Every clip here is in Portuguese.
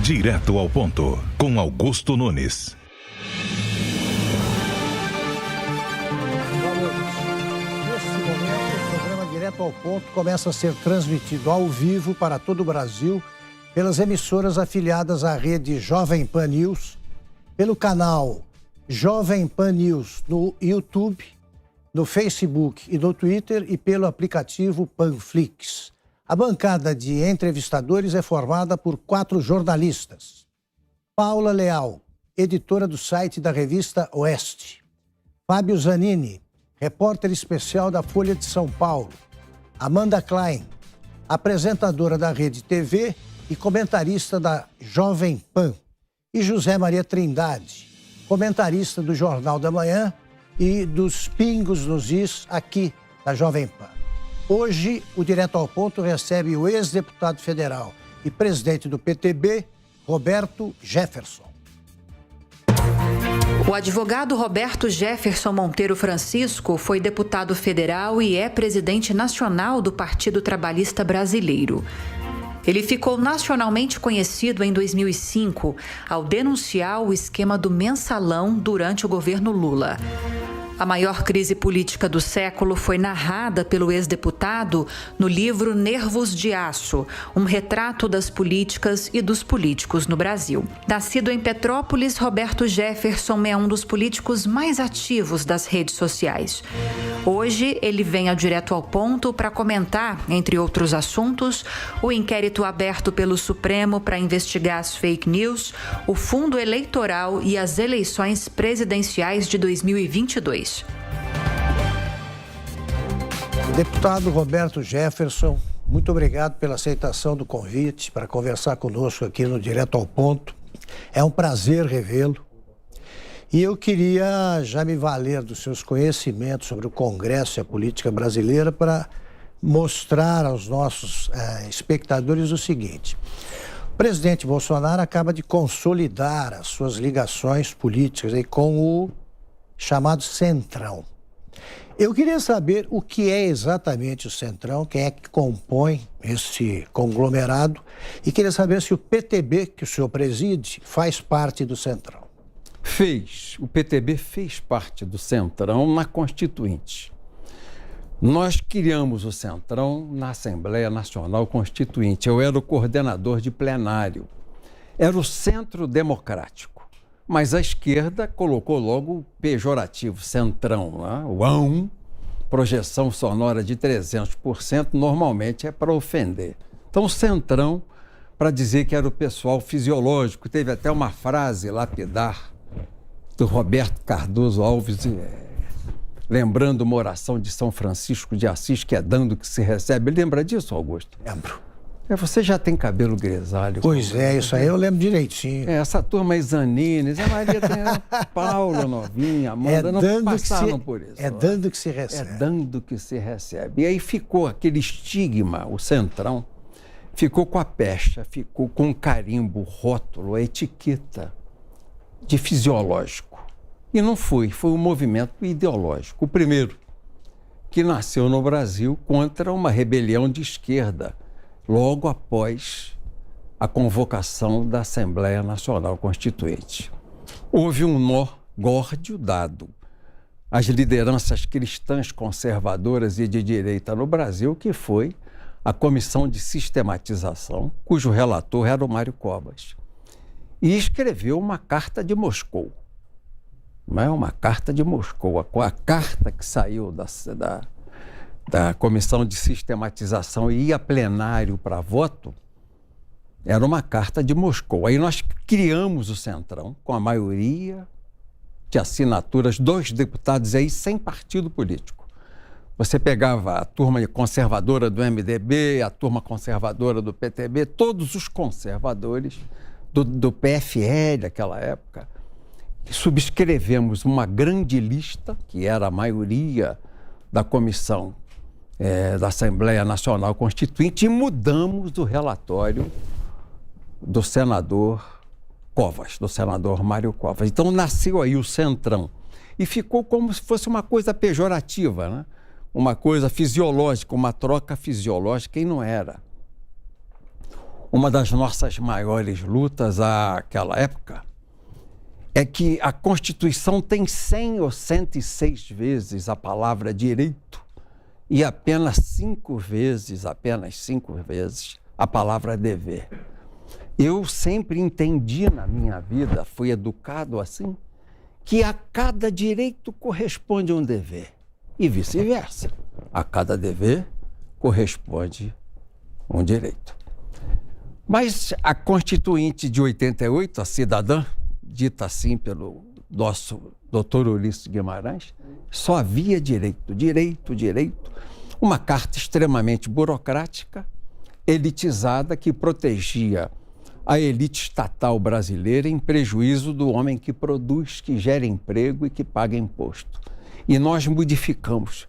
Direto ao ponto, com Augusto Nunes. Neste momento, o programa Direto ao Ponto começa a ser transmitido ao vivo para todo o Brasil pelas emissoras afiliadas à rede Jovem Pan News, pelo canal Jovem Pan News no YouTube, no Facebook e no Twitter e pelo aplicativo Panflix. A bancada de entrevistadores é formada por 4 jornalistas. Paula Leal, editora do site da revista Oeste. Fábio Zanini, repórter especial da Folha de São Paulo. Amanda Klein, apresentadora da Rede TV e comentarista da Jovem Pan. E José Maria Trindade, comentarista do Jornal da Manhã e dos Pingos nos Is aqui da Jovem Pan. Hoje, o Direto ao Ponto recebe o ex-deputado federal e presidente do PTB, Roberto Jefferson. O advogado Roberto Jefferson Monteiro Francisco foi deputado federal e é presidente nacional do Partido Trabalhista Brasileiro. Ele ficou nacionalmente conhecido em 2005 ao denunciar o esquema do mensalão durante o governo Lula. A maior crise política do século foi narrada pelo ex-deputado no livro Nervos de Aço, um retrato das políticas e dos políticos no Brasil. Nascido em Petrópolis, Roberto Jefferson é um dos políticos mais ativos das redes sociais. Hoje, ele vem ao Direto ao Ponto para comentar, entre outros assuntos, o inquérito aberto pelo Supremo para investigar as fake news, o fundo eleitoral e as eleições presidenciais de 2022. Deputado Roberto Jefferson, muito obrigado pela aceitação do convite para conversar conosco aqui no Direto ao Ponto. É um prazer revê-lo. E eu queria já me valer dos seus conhecimentos sobre o Congresso e a política brasileira para mostrar aos nossos espectadores o seguinte. O presidente Bolsonaro acaba de consolidar as suas ligações políticas aí com o chamado Centrão. Eu queria saber o que é exatamente o Centrão, quem é que compõe esse conglomerado, e queria saber se o PTB, que o senhor preside, faz parte do Centrão. O PTB fez parte do Centrão na Constituinte. Nós criamos o Centrão na Assembleia Nacional Constituinte. Eu era o coordenador de plenário. Era o Centro Democrático. Mas a esquerda colocou logo o pejorativo Centrão, né? O ão, projeção sonora de 300%, normalmente é para ofender. Então, o Centrão, para dizer que era o pessoal fisiológico, teve até uma frase lapidar do Roberto Cardoso Alves, lembrando uma oração de São Francisco de Assis, que é dando que se recebe. Lembra disso, Augusto? Lembro. Você já tem cabelo grisalho. Pois é, isso aí eu lembro direitinho. Essa turma Zanini, Zé Maria tem Paulo, Novinha, Amanda, não passaram por isso. É dando que se recebe. É dando que se recebe. E aí ficou aquele estigma, o Centrão, ficou com a pecha, ficou com o carimbo, o rótulo, a etiqueta de fisiológico. E não foi um movimento ideológico. O primeiro, que nasceu no Brasil contra uma rebelião de esquerda, logo após a convocação da Assembleia Nacional Constituinte. Houve um nó górdio dado às lideranças cristãs conservadoras e de direita no Brasil, que foi a Comissão de Sistematização, cujo relator era o Mário Covas. E escreveu uma carta de Moscou. Não é uma carta de Moscou. A carta que saiu da Comissão de Sistematização e ia a plenário para voto, era uma carta de Moscou. Aí nós criamos o Centrão, com a maioria de assinaturas, 2 deputados aí sem partido político. Você pegava a turma conservadora do MDB, a turma conservadora do PTB, todos os conservadores do PFL naquela época, subscrevemos uma grande lista, que era a maioria da comissão da Assembleia Nacional Constituinte, e mudamos o relatório do senador Covas, do senador Mário Covas. Então nasceu aí o Centrão e ficou como se fosse uma coisa pejorativa, né? Uma coisa fisiológica, uma troca fisiológica, e não era. uma das nossas maiores lutas àquela época é que a Constituição tem 100 ou 106 vezes a palavra direito e apenas 5 vezes a palavra dever. Eu sempre entendi na minha vida, fui educado assim, que a cada direito corresponde um dever e vice-versa. A cada dever corresponde um direito. Mas a Constituinte de 88, a cidadã, dita assim pelo nosso doutor Ulisses Guimarães, só havia direito. Uma carta extremamente burocrática, elitizada, que protegia a elite estatal brasileira em prejuízo do homem que produz, que gera emprego e que paga imposto. E nós modificamos.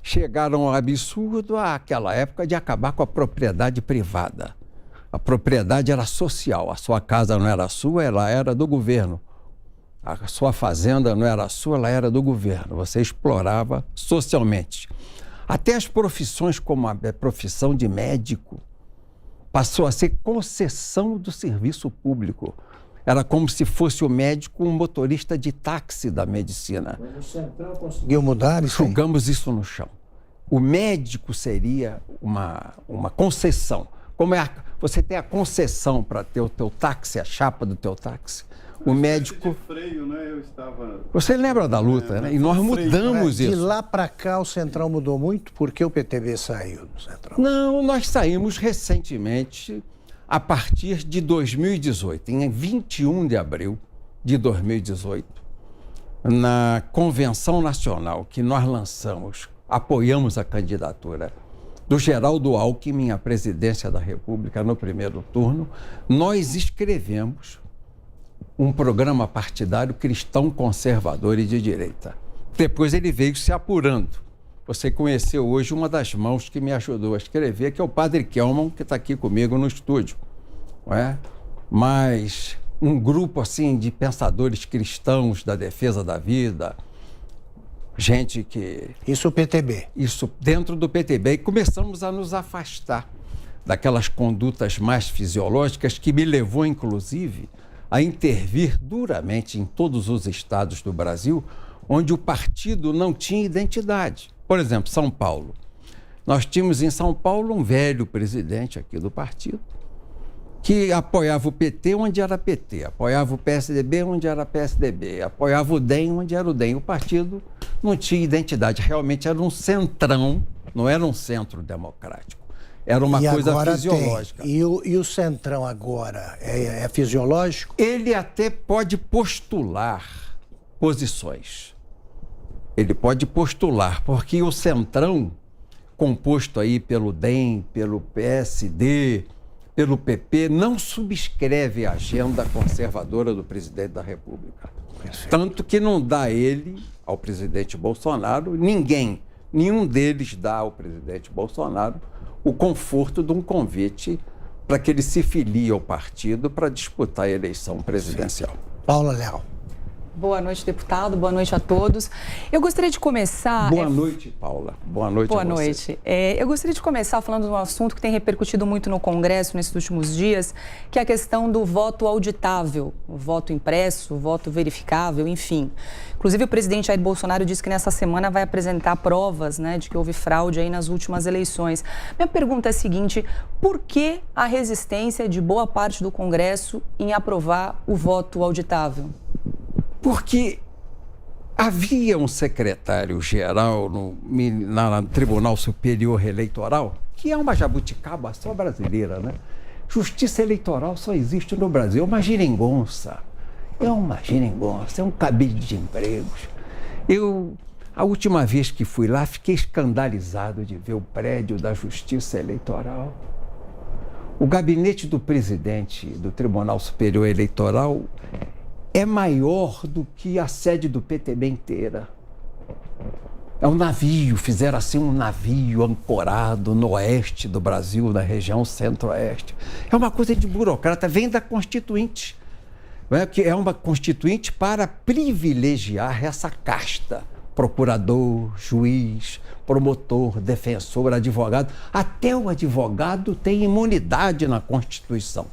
Chegaram ao absurdo àquela época de acabar com a propriedade privada. A propriedade era social, a sua casa não era sua, ela era do governo. A sua fazenda não era sua, ela era do governo. Você explorava socialmente. Até as profissões, como a profissão de médico, passou a ser concessão do serviço público. Era como se fosse o médico um motorista de táxi da medicina. O Centrão conseguiu mudar isso? Jogamos isso no chão. O médico seria uma concessão. Como você tem a concessão para ter o teu táxi, a chapa do teu táxi. O médico... De freio, né? Eu estava... Você lembra da luta, né? E nós mudamos isso. De lá para cá o Centrão mudou muito? Por que o PTB saiu do Centrão? Não, nós saímos recentemente, a partir de 2018, em 21 de abril de 2018, na Convenção Nacional que nós lançamos, apoiamos a candidatura do Geraldo Alckmin à presidência da República no primeiro turno, nós escrevemos um programa partidário cristão, conservador e de direita. Depois ele veio se apurando. Você conheceu hoje uma das mãos que me ajudou a escrever, que é o Padre Kelman, que está aqui comigo no estúdio. Não é? Mas um grupo assim de pensadores cristãos da defesa da vida, gente que... Isso o PTB? Isso dentro do PTB. E começamos a nos afastar daquelas condutas mais fisiológicas que me levou, inclusive, a intervir duramente em todos os estados do Brasil, onde o partido não tinha identidade. Por exemplo, São Paulo. Nós tínhamos em São Paulo um velho presidente aqui do partido, que apoiava o PT onde era PT, apoiava o PSDB onde era PSDB, apoiava o DEM onde era o DEM. O partido não tinha identidade, realmente era um centrão, não era um centro democrático. Era uma coisa fisiológica. E o Centrão agora é fisiológico? Ele até pode postular posições. Ele pode postular, porque o Centrão, composto aí pelo DEM, pelo PSD, pelo PP, não subscreve a agenda conservadora do presidente da República. Perfeito. Tanto que não dá ele ao presidente Bolsonaro, nenhum deles dá ao presidente Bolsonaro o conforto de um convite para que ele se filie ao partido para disputar a eleição presidencial. Sim. Paula Leal. Boa noite, deputado. Boa noite a todos. Eu gostaria de começar... Boa noite, Paula. Boa noite a você. Boa noite. Eu gostaria de começar falando de um assunto que tem repercutido muito no Congresso nesses últimos dias, que é a questão do voto auditável, o voto impresso, o voto verificável, enfim. Inclusive, o presidente Jair Bolsonaro disse que nessa semana vai apresentar provas, né, de que houve fraude aí nas últimas eleições. Minha pergunta é a seguinte: por que a resistência de boa parte do Congresso em aprovar o voto auditável? Porque havia um secretário-geral no Tribunal Superior Eleitoral, que é uma jabuticaba só brasileira, né? Justiça eleitoral só existe no Brasil, é uma geringonça. É um cabide de empregos. A última vez que fui lá, fiquei escandalizado de ver o prédio da Justiça Eleitoral. O gabinete do presidente do Tribunal Superior Eleitoral é maior do que a sede do PTB inteira. É um navio, fizeram assim um navio ancorado no oeste do Brasil, na região centro-oeste. É uma coisa de burocrata, vem da Constituinte. Que é uma Constituinte para privilegiar essa casta procurador, juiz, promotor, defensor, advogado. Até o advogado tem imunidade na Constituição.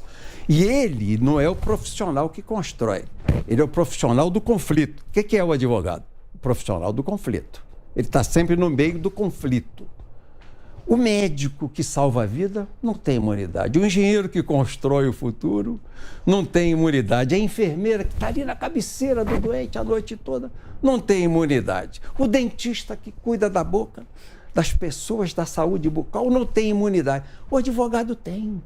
E ele não é o profissional que constrói, ele é o profissional do conflito. O que é o advogado? O profissional do conflito. Ele está sempre no meio do conflito. O médico que salva a vida não tem imunidade. O engenheiro que constrói o futuro não tem imunidade. A enfermeira que está ali na cabeceira do doente a noite toda não tem imunidade. O dentista que cuida da boca das pessoas da saúde bucal não tem imunidade. O advogado tem.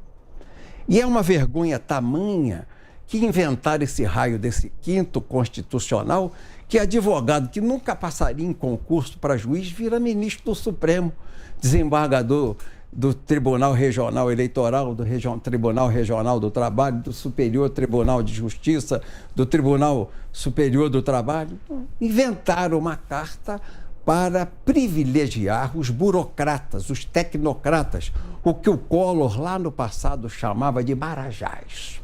E é uma vergonha tamanha que inventaram esse raio desse quinto constitucional, que advogado que nunca passaria em concurso para juiz vira ministro do Supremo, desembargador do Tribunal Regional Eleitoral, do Tribunal Regional do Trabalho, do Superior Tribunal de Justiça, do Tribunal Superior do Trabalho. Inventaram uma carta para privilegiar os burocratas, os tecnocratas, o que o Collor lá no passado chamava de marajás.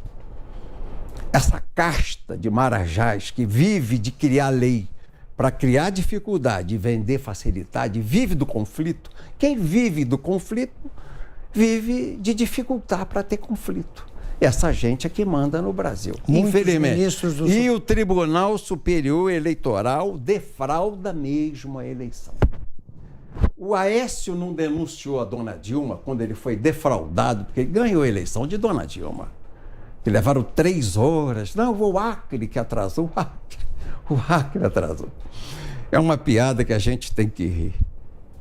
Essa casta de marajás que vive de criar lei para criar dificuldade e vender facilidade, vive do conflito. Quem vive do conflito, vive de dificultar para ter conflito. Essa gente é que manda no Brasil, infelizmente. E o Tribunal Superior Eleitoral defrauda mesmo a eleição. O Aécio não denunciou a dona Dilma quando ele foi defraudado, porque ele ganhou a eleição de dona Dilma. Que levaram 3 horas. Não, o Acre que atrasou. O Acre atrasou. É uma piada que a gente tem que rir.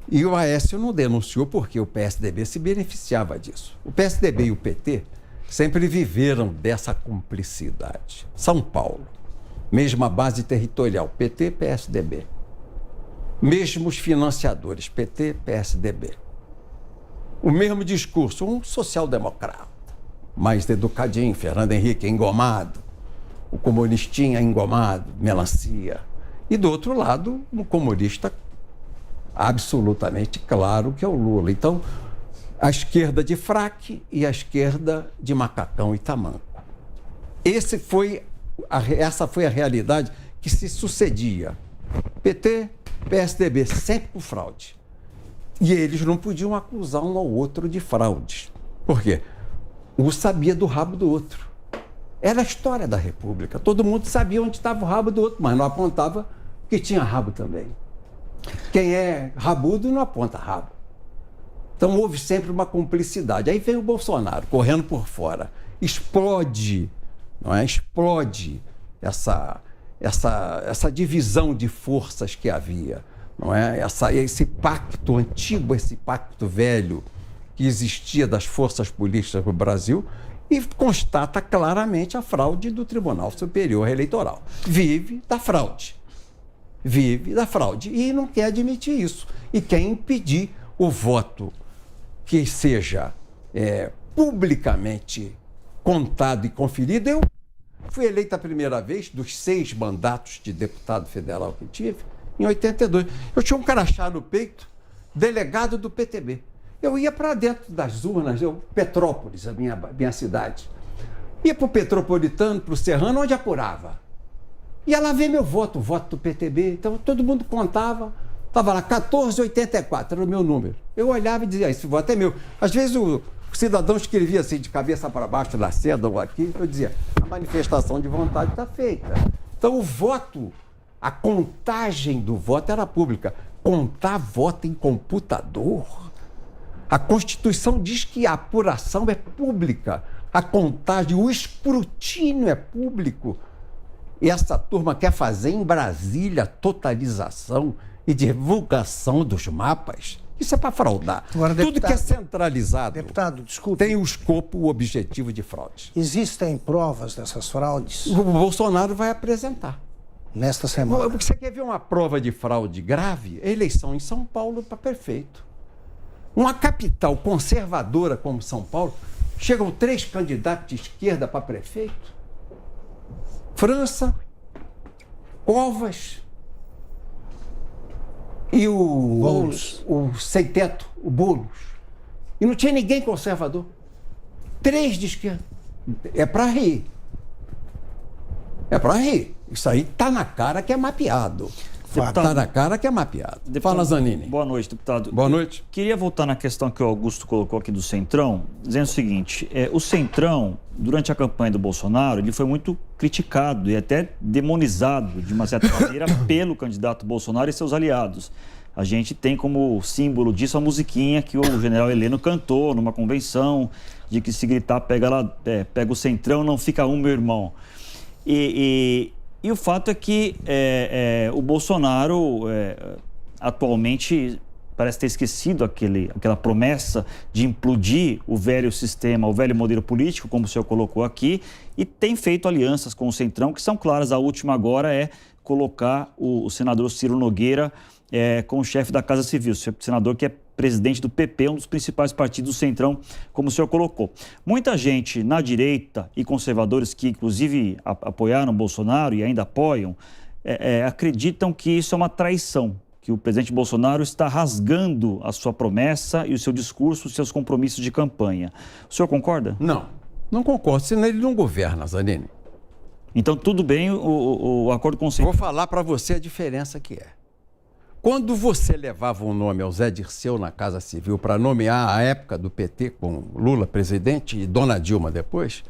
E o Aécio não denunciou porque o PSDB se beneficiava disso. O PSDB e o PT sempre viveram dessa cumplicidade. São Paulo, mesma base territorial, PT, PSDB. Mesmos financiadores, PT, PSDB. O mesmo discurso, um social-democrata, mais educadinho, Fernando Henrique engomado, o comunistinha engomado, melancia. E do outro lado, um comunista absolutamente claro que é o Lula. Então, a esquerda de fraque e a esquerda de macacão e tamanco. Essa foi a realidade que se sucedia. PT, PSDB, sempre com fraude. E eles não podiam acusar um ao outro de fraudes. Por quê? Um sabia do rabo do outro. Era a história da República. Todo mundo sabia onde estava o rabo do outro, mas não apontava que tinha rabo também. Quem é rabudo não aponta rabo. Então houve sempre uma cumplicidade. Aí vem o Bolsonaro correndo por fora. Explode, não é? Explode essa divisão de forças que havia, não é? Esse pacto antigo, esse pacto velho que existia das forças políticas no Brasil, e constata claramente a fraude do Tribunal Superior Eleitoral. Vive da fraude. Vive da fraude. E não quer admitir isso. E quer impedir o voto que seja publicamente contado e conferido. Eu fui eleito a primeira vez, dos 6 mandatos de deputado federal que tive, em 82. Eu tinha um crachá no peito, delegado do PTB. Eu ia para dentro das urnas, Petrópolis, a minha cidade. Ia para o Petropolitano, para o Serrano, onde apurava. Ia lá ver meu voto, o voto do PTB. Então todo mundo contava, estava lá 1484, era o meu número. Eu olhava e dizia, esse voto é meu. Às vezes o cidadão escrevia assim, de cabeça para baixo, na seda ou aqui, eu dizia, a manifestação de vontade está feita. Então o voto, a contagem do voto era pública. Contar voto em computador... A Constituição diz que a apuração é pública, a contagem, o escrutínio é público. E essa turma quer fazer em Brasília totalização e divulgação dos mapas. Isso é para fraudar. Agora, tudo que é centralizado desculpe, tem o escopo, o objetivo de fraude. Existem provas dessas fraudes? O Bolsonaro vai apresentar. Nesta semana. Você quer ver uma prova de fraude grave? A eleição em São Paulo para prefeito. Uma capital conservadora como São Paulo, chegam 3 candidatos de esquerda para prefeito. França, Covas e o sem teto, o Boulos. E não tinha ninguém conservador. 3 de esquerda. É para rir. É para rir. Isso aí está na cara que é mapeado. Tá na cara que é mapeado. Fala, Zanini. Boa noite, deputado. Boa noite. Queria voltar na questão que o Augusto colocou aqui do Centrão, dizendo o seguinte, o Centrão, durante a campanha do Bolsonaro, ele foi muito criticado e até demonizado, de uma certa maneira, pelo candidato Bolsonaro e seus aliados. A gente tem como símbolo disso a musiquinha que o general Heleno cantou numa convenção, de que se gritar pega o Centrão, não fica um, meu irmão. E o fato é que o Bolsonaro atualmente parece ter esquecido aquela promessa de implodir o velho sistema, o velho modelo político, como o senhor colocou aqui, e tem feito alianças com o Centrão, que são claras. A última agora é colocar o senador Ciro Nogueira como chefe da Casa Civil, senador que é presidente do PP, um dos principais partidos do Centrão, como o senhor colocou. Muita gente na direita e conservadores que, inclusive, apoiaram o Bolsonaro e ainda apoiam, acreditam que isso é uma traição, que o presidente Bolsonaro está rasgando a sua promessa e o seu discurso, os seus compromissos de campanha. O senhor concorda? Não concordo, senão ele não governa, Zanini. Então, tudo bem o acordo com o Centrão. Vou falar para você a diferença que é. Quando você levava um nome ao Zé Dirceu na Casa Civil para nomear a época do PT com Lula presidente e Dona Dilma depois,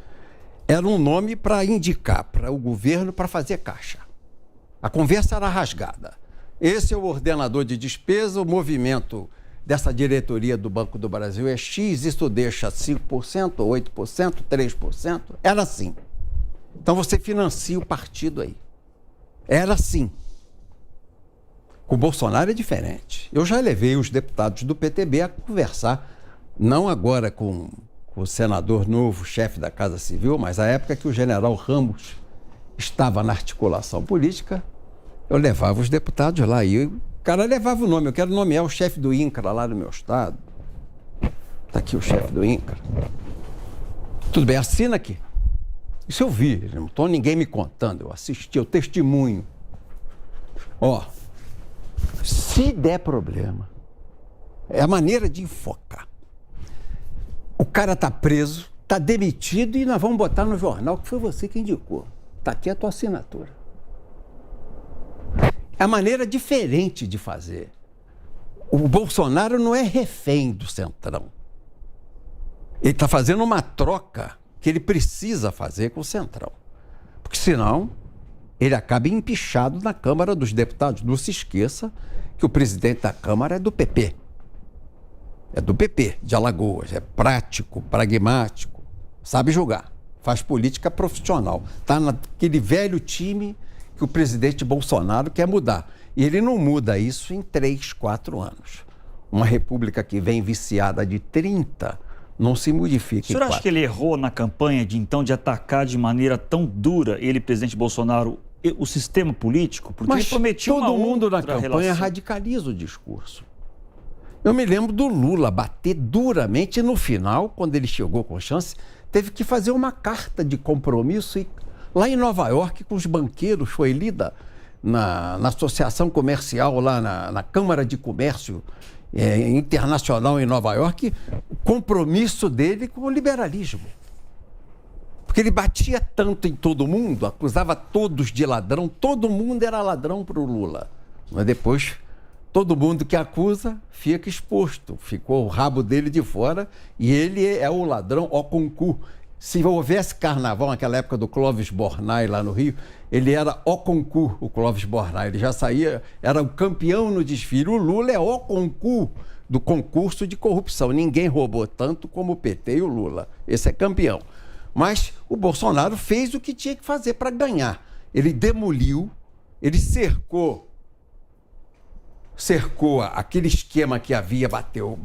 era um nome para indicar para o governo para fazer caixa. A conversa era rasgada. Esse é o ordenador de despesa, o movimento dessa diretoria do Banco do Brasil é X, isso deixa 5%, 8%, 3%. Era assim. Então você financia o partido aí. Era assim. Com o Bolsonaro é diferente. Eu já levei os deputados do PTB a conversar, não agora com o senador novo, chefe da Casa Civil, mas a época que o general Ramos estava na articulação política, eu levava os deputados lá e o cara levava o nome. Eu quero nomear o chefe do INCRA lá no meu estado. Está aqui o chefe do INCRA. Tudo bem, assina aqui. Isso eu vi, não estou ninguém me contando, eu assisti, eu testemunho. Se der problema, é a maneira de enfocar. O cara está preso, está demitido e nós vamos botar no jornal que foi você que indicou. Está aqui a tua assinatura. É a maneira diferente de fazer. O Bolsonaro não é refém do Centrão. Ele está fazendo uma troca que ele precisa fazer com o Centrão. Porque senão ele acaba empichado na Câmara dos Deputados. Não se esqueça que o presidente da Câmara é do PP. É do PP, de Alagoas. É prático, pragmático, sabe jogar, faz política profissional. Está naquele velho time que o presidente Bolsonaro quer mudar. E ele não muda isso em 3, 4 anos. Uma república que vem viciada de 30 não se modifica. O senhor acha que ele errou na campanha de atacar de maneira tão dura, ele, presidente Bolsonaro, o sistema político? Porque ele prometiu todo mundo na campanha radicaliza o discurso. Eu me lembro do Lula bater duramente e no final, quando ele chegou com chance, teve que fazer uma carta de compromisso e lá em Nova York, com os banqueiros, foi lida na Associação Comercial, lá na Câmara de Comércio Internacional em Nova York, o compromisso dele com o liberalismo. Porque ele batia tanto em todo mundo, acusava todos de ladrão, todo mundo era ladrão para o Lula. Mas depois, todo mundo que acusa fica exposto, ficou o rabo dele de fora e ele é o ladrão au concurso. Se houvesse carnaval naquela época do Clóvis Bornai lá no Rio, ele era au concurso, o Clóvis Bornai. Ele já saía, era o campeão no desfile. O Lula é au concurso do concurso de corrupção. Ninguém roubou tanto como o PT e o Lula. Esse é campeão. Mas o Bolsonaro fez o que tinha que fazer para ganhar. Ele demoliu, ele cercou aquele esquema que havia, bateu.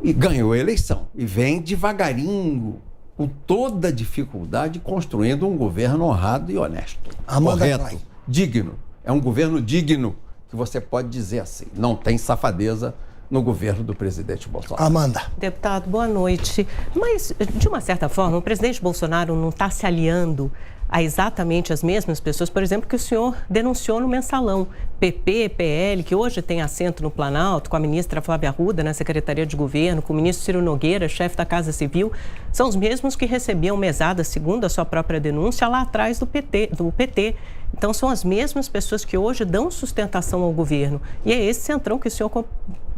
E ganhou a eleição. E vem devagarinho, com toda dificuldade, construindo um governo honrado e honesto. Correto, digno. É um governo digno, que você pode dizer assim. Não tem safadeza no governo do presidente Bolsonaro. Amanda. Deputado, boa noite. Mas, de uma certa forma, o presidente Bolsonaro não está se aliando a exatamente as mesmas pessoas, por exemplo, que o senhor denunciou no Mensalão. PP, PL, que hoje tem assento no Planalto, com a ministra Flávia Arruda na Secretaria de Governo, com o ministro Ciro Nogueira, chefe da Casa Civil, são os mesmos que recebiam mesada, segundo a sua própria denúncia, lá atrás do PT. Então, são as mesmas pessoas que hoje dão sustentação ao governo. E é esse centrão que o senhor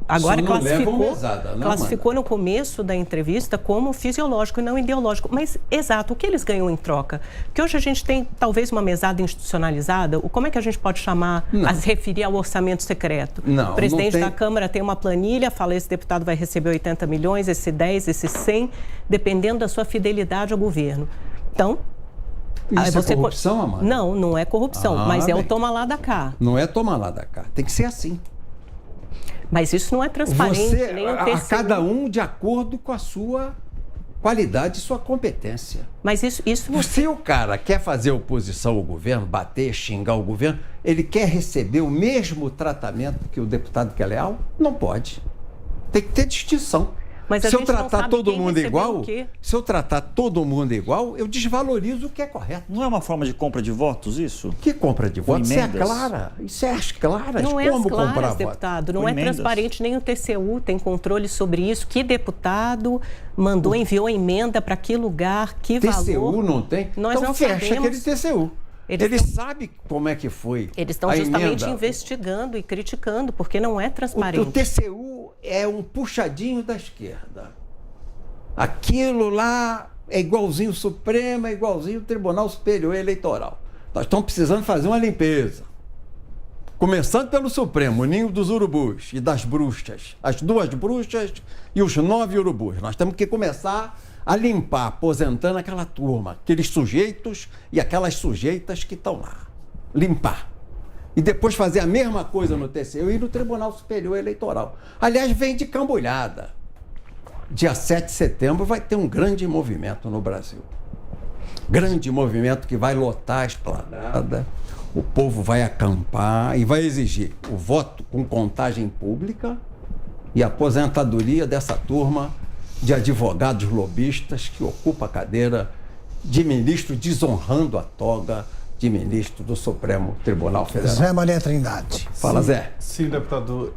agora classificou no começo da entrevista como fisiológico e não ideológico. Mas, exato, o que eles ganham em troca? Porque hoje a gente tem talvez uma mesada institucionalizada. Como é que a gente pode chamar, a se referir ao orçamento secreto? Não, o presidente da Câmara tem uma planilha, fala, esse deputado vai receber 80 milhões, esse 10, esse 100, dependendo da sua fidelidade ao governo. Então... Isso é corrupção, Amanda? Não, não é corrupção, mas é o toma lá da cá. Não é toma lá da cá, tem que ser assim. Mas isso não é transparente, nem um TCU. A cada um de acordo com a sua qualidade e sua competência. Mas isso não... Se o cara quer fazer oposição ao governo, bater, xingar o governo, ele quer receber o mesmo tratamento que o deputado que é leal? Não pode. Tem que ter distinção. Mas se eu tratar todo mundo igual, eu desvalorizo o que é correto. Não é uma forma de compra de votos isso? Que compra de votos? Isso é clara. Isso é às claras. Não é como às claras, comprar deputado. voto? Não é transparente, nem o TCU tem controle sobre isso. Que deputado mandou, enviou emenda para que lugar, que valor? TCU não tem? Nós então não fecha sabemos. aquele TCU. Ele sabe como é que foi. Eles estão justamente investigando e criticando, porque não é transparente. O TCU é um puxadinho da esquerda. Aquilo lá é igualzinho o Supremo, é igualzinho o Tribunal Superior Eleitoral. Nós estamos precisando fazer uma limpeza. Começando pelo Supremo, o ninho dos urubus e das bruxas. As 2 bruxas e os 9 urubus. Nós temos que começar a limpar, aposentando aquela turma, aqueles sujeitos e aquelas sujeitas que estão lá. Limpar. E depois fazer a mesma coisa no TCU e no Tribunal Superior Eleitoral. Aliás, vem de cambulhada. Dia 7 de setembro vai ter um grande movimento no Brasil. Grande movimento que vai lotar a esplanada, o povo vai acampar e vai exigir o voto com contagem pública e a aposentadoria dessa turma de advogados lobistas que ocupa a cadeira de ministro desonrando a toga de ministro do Supremo Tribunal Federal. Zé Maria Trindade. Fala, Zé. Sim, deputado.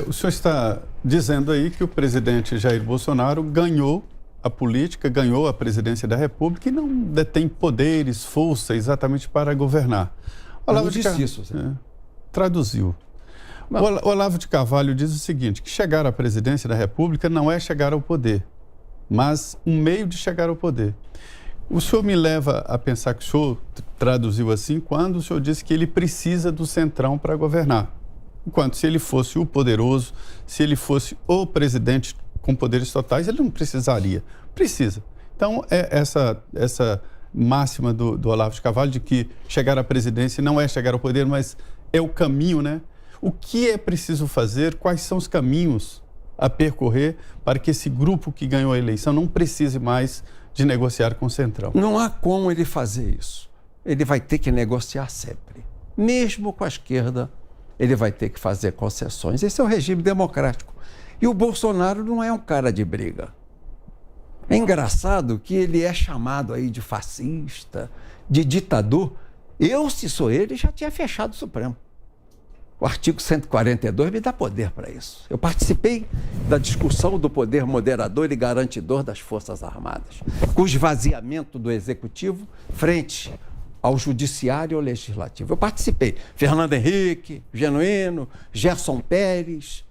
O senhor está dizendo aí que o presidente Jair Bolsonaro ganhou a política, ganhou a presidência da República e não detém poderes, força exatamente para governar. Olavo de Carvalho disse isso, Zé. Traduziu. O Olavo de Carvalho diz o seguinte, que chegar à presidência da República não é chegar ao poder, mas um meio de chegar ao poder. O senhor me leva a pensar que o senhor traduziu assim quando o senhor disse que ele precisa do centrão para governar. Enquanto se ele fosse o poderoso, se ele fosse o presidente com poderes totais, ele não precisaria. Precisa. Então, é essa máxima do Olavo de Carvalho de que chegar à presidência não é chegar ao poder, mas é o caminho, né? O que é preciso fazer? Quais são os caminhos a percorrer para que esse grupo que ganhou a eleição não precise mais de negociar com o Centrão? Não há como ele fazer isso. Ele vai ter que negociar sempre. Mesmo com a esquerda, ele vai ter que fazer concessões. Esse é o regime democrático. E o Bolsonaro não é um cara de briga. É engraçado que ele é chamado aí de fascista, de ditador. Eu, se sou ele, já tinha fechado o Supremo. O artigo 142 me dá poder para isso. Eu participei da discussão do poder moderador e garantidor das Forças Armadas, com o esvaziamento do Executivo frente ao Judiciário e ao Legislativo. Eu participei. Fernando Henrique, Genuíno, Gerson Pérez,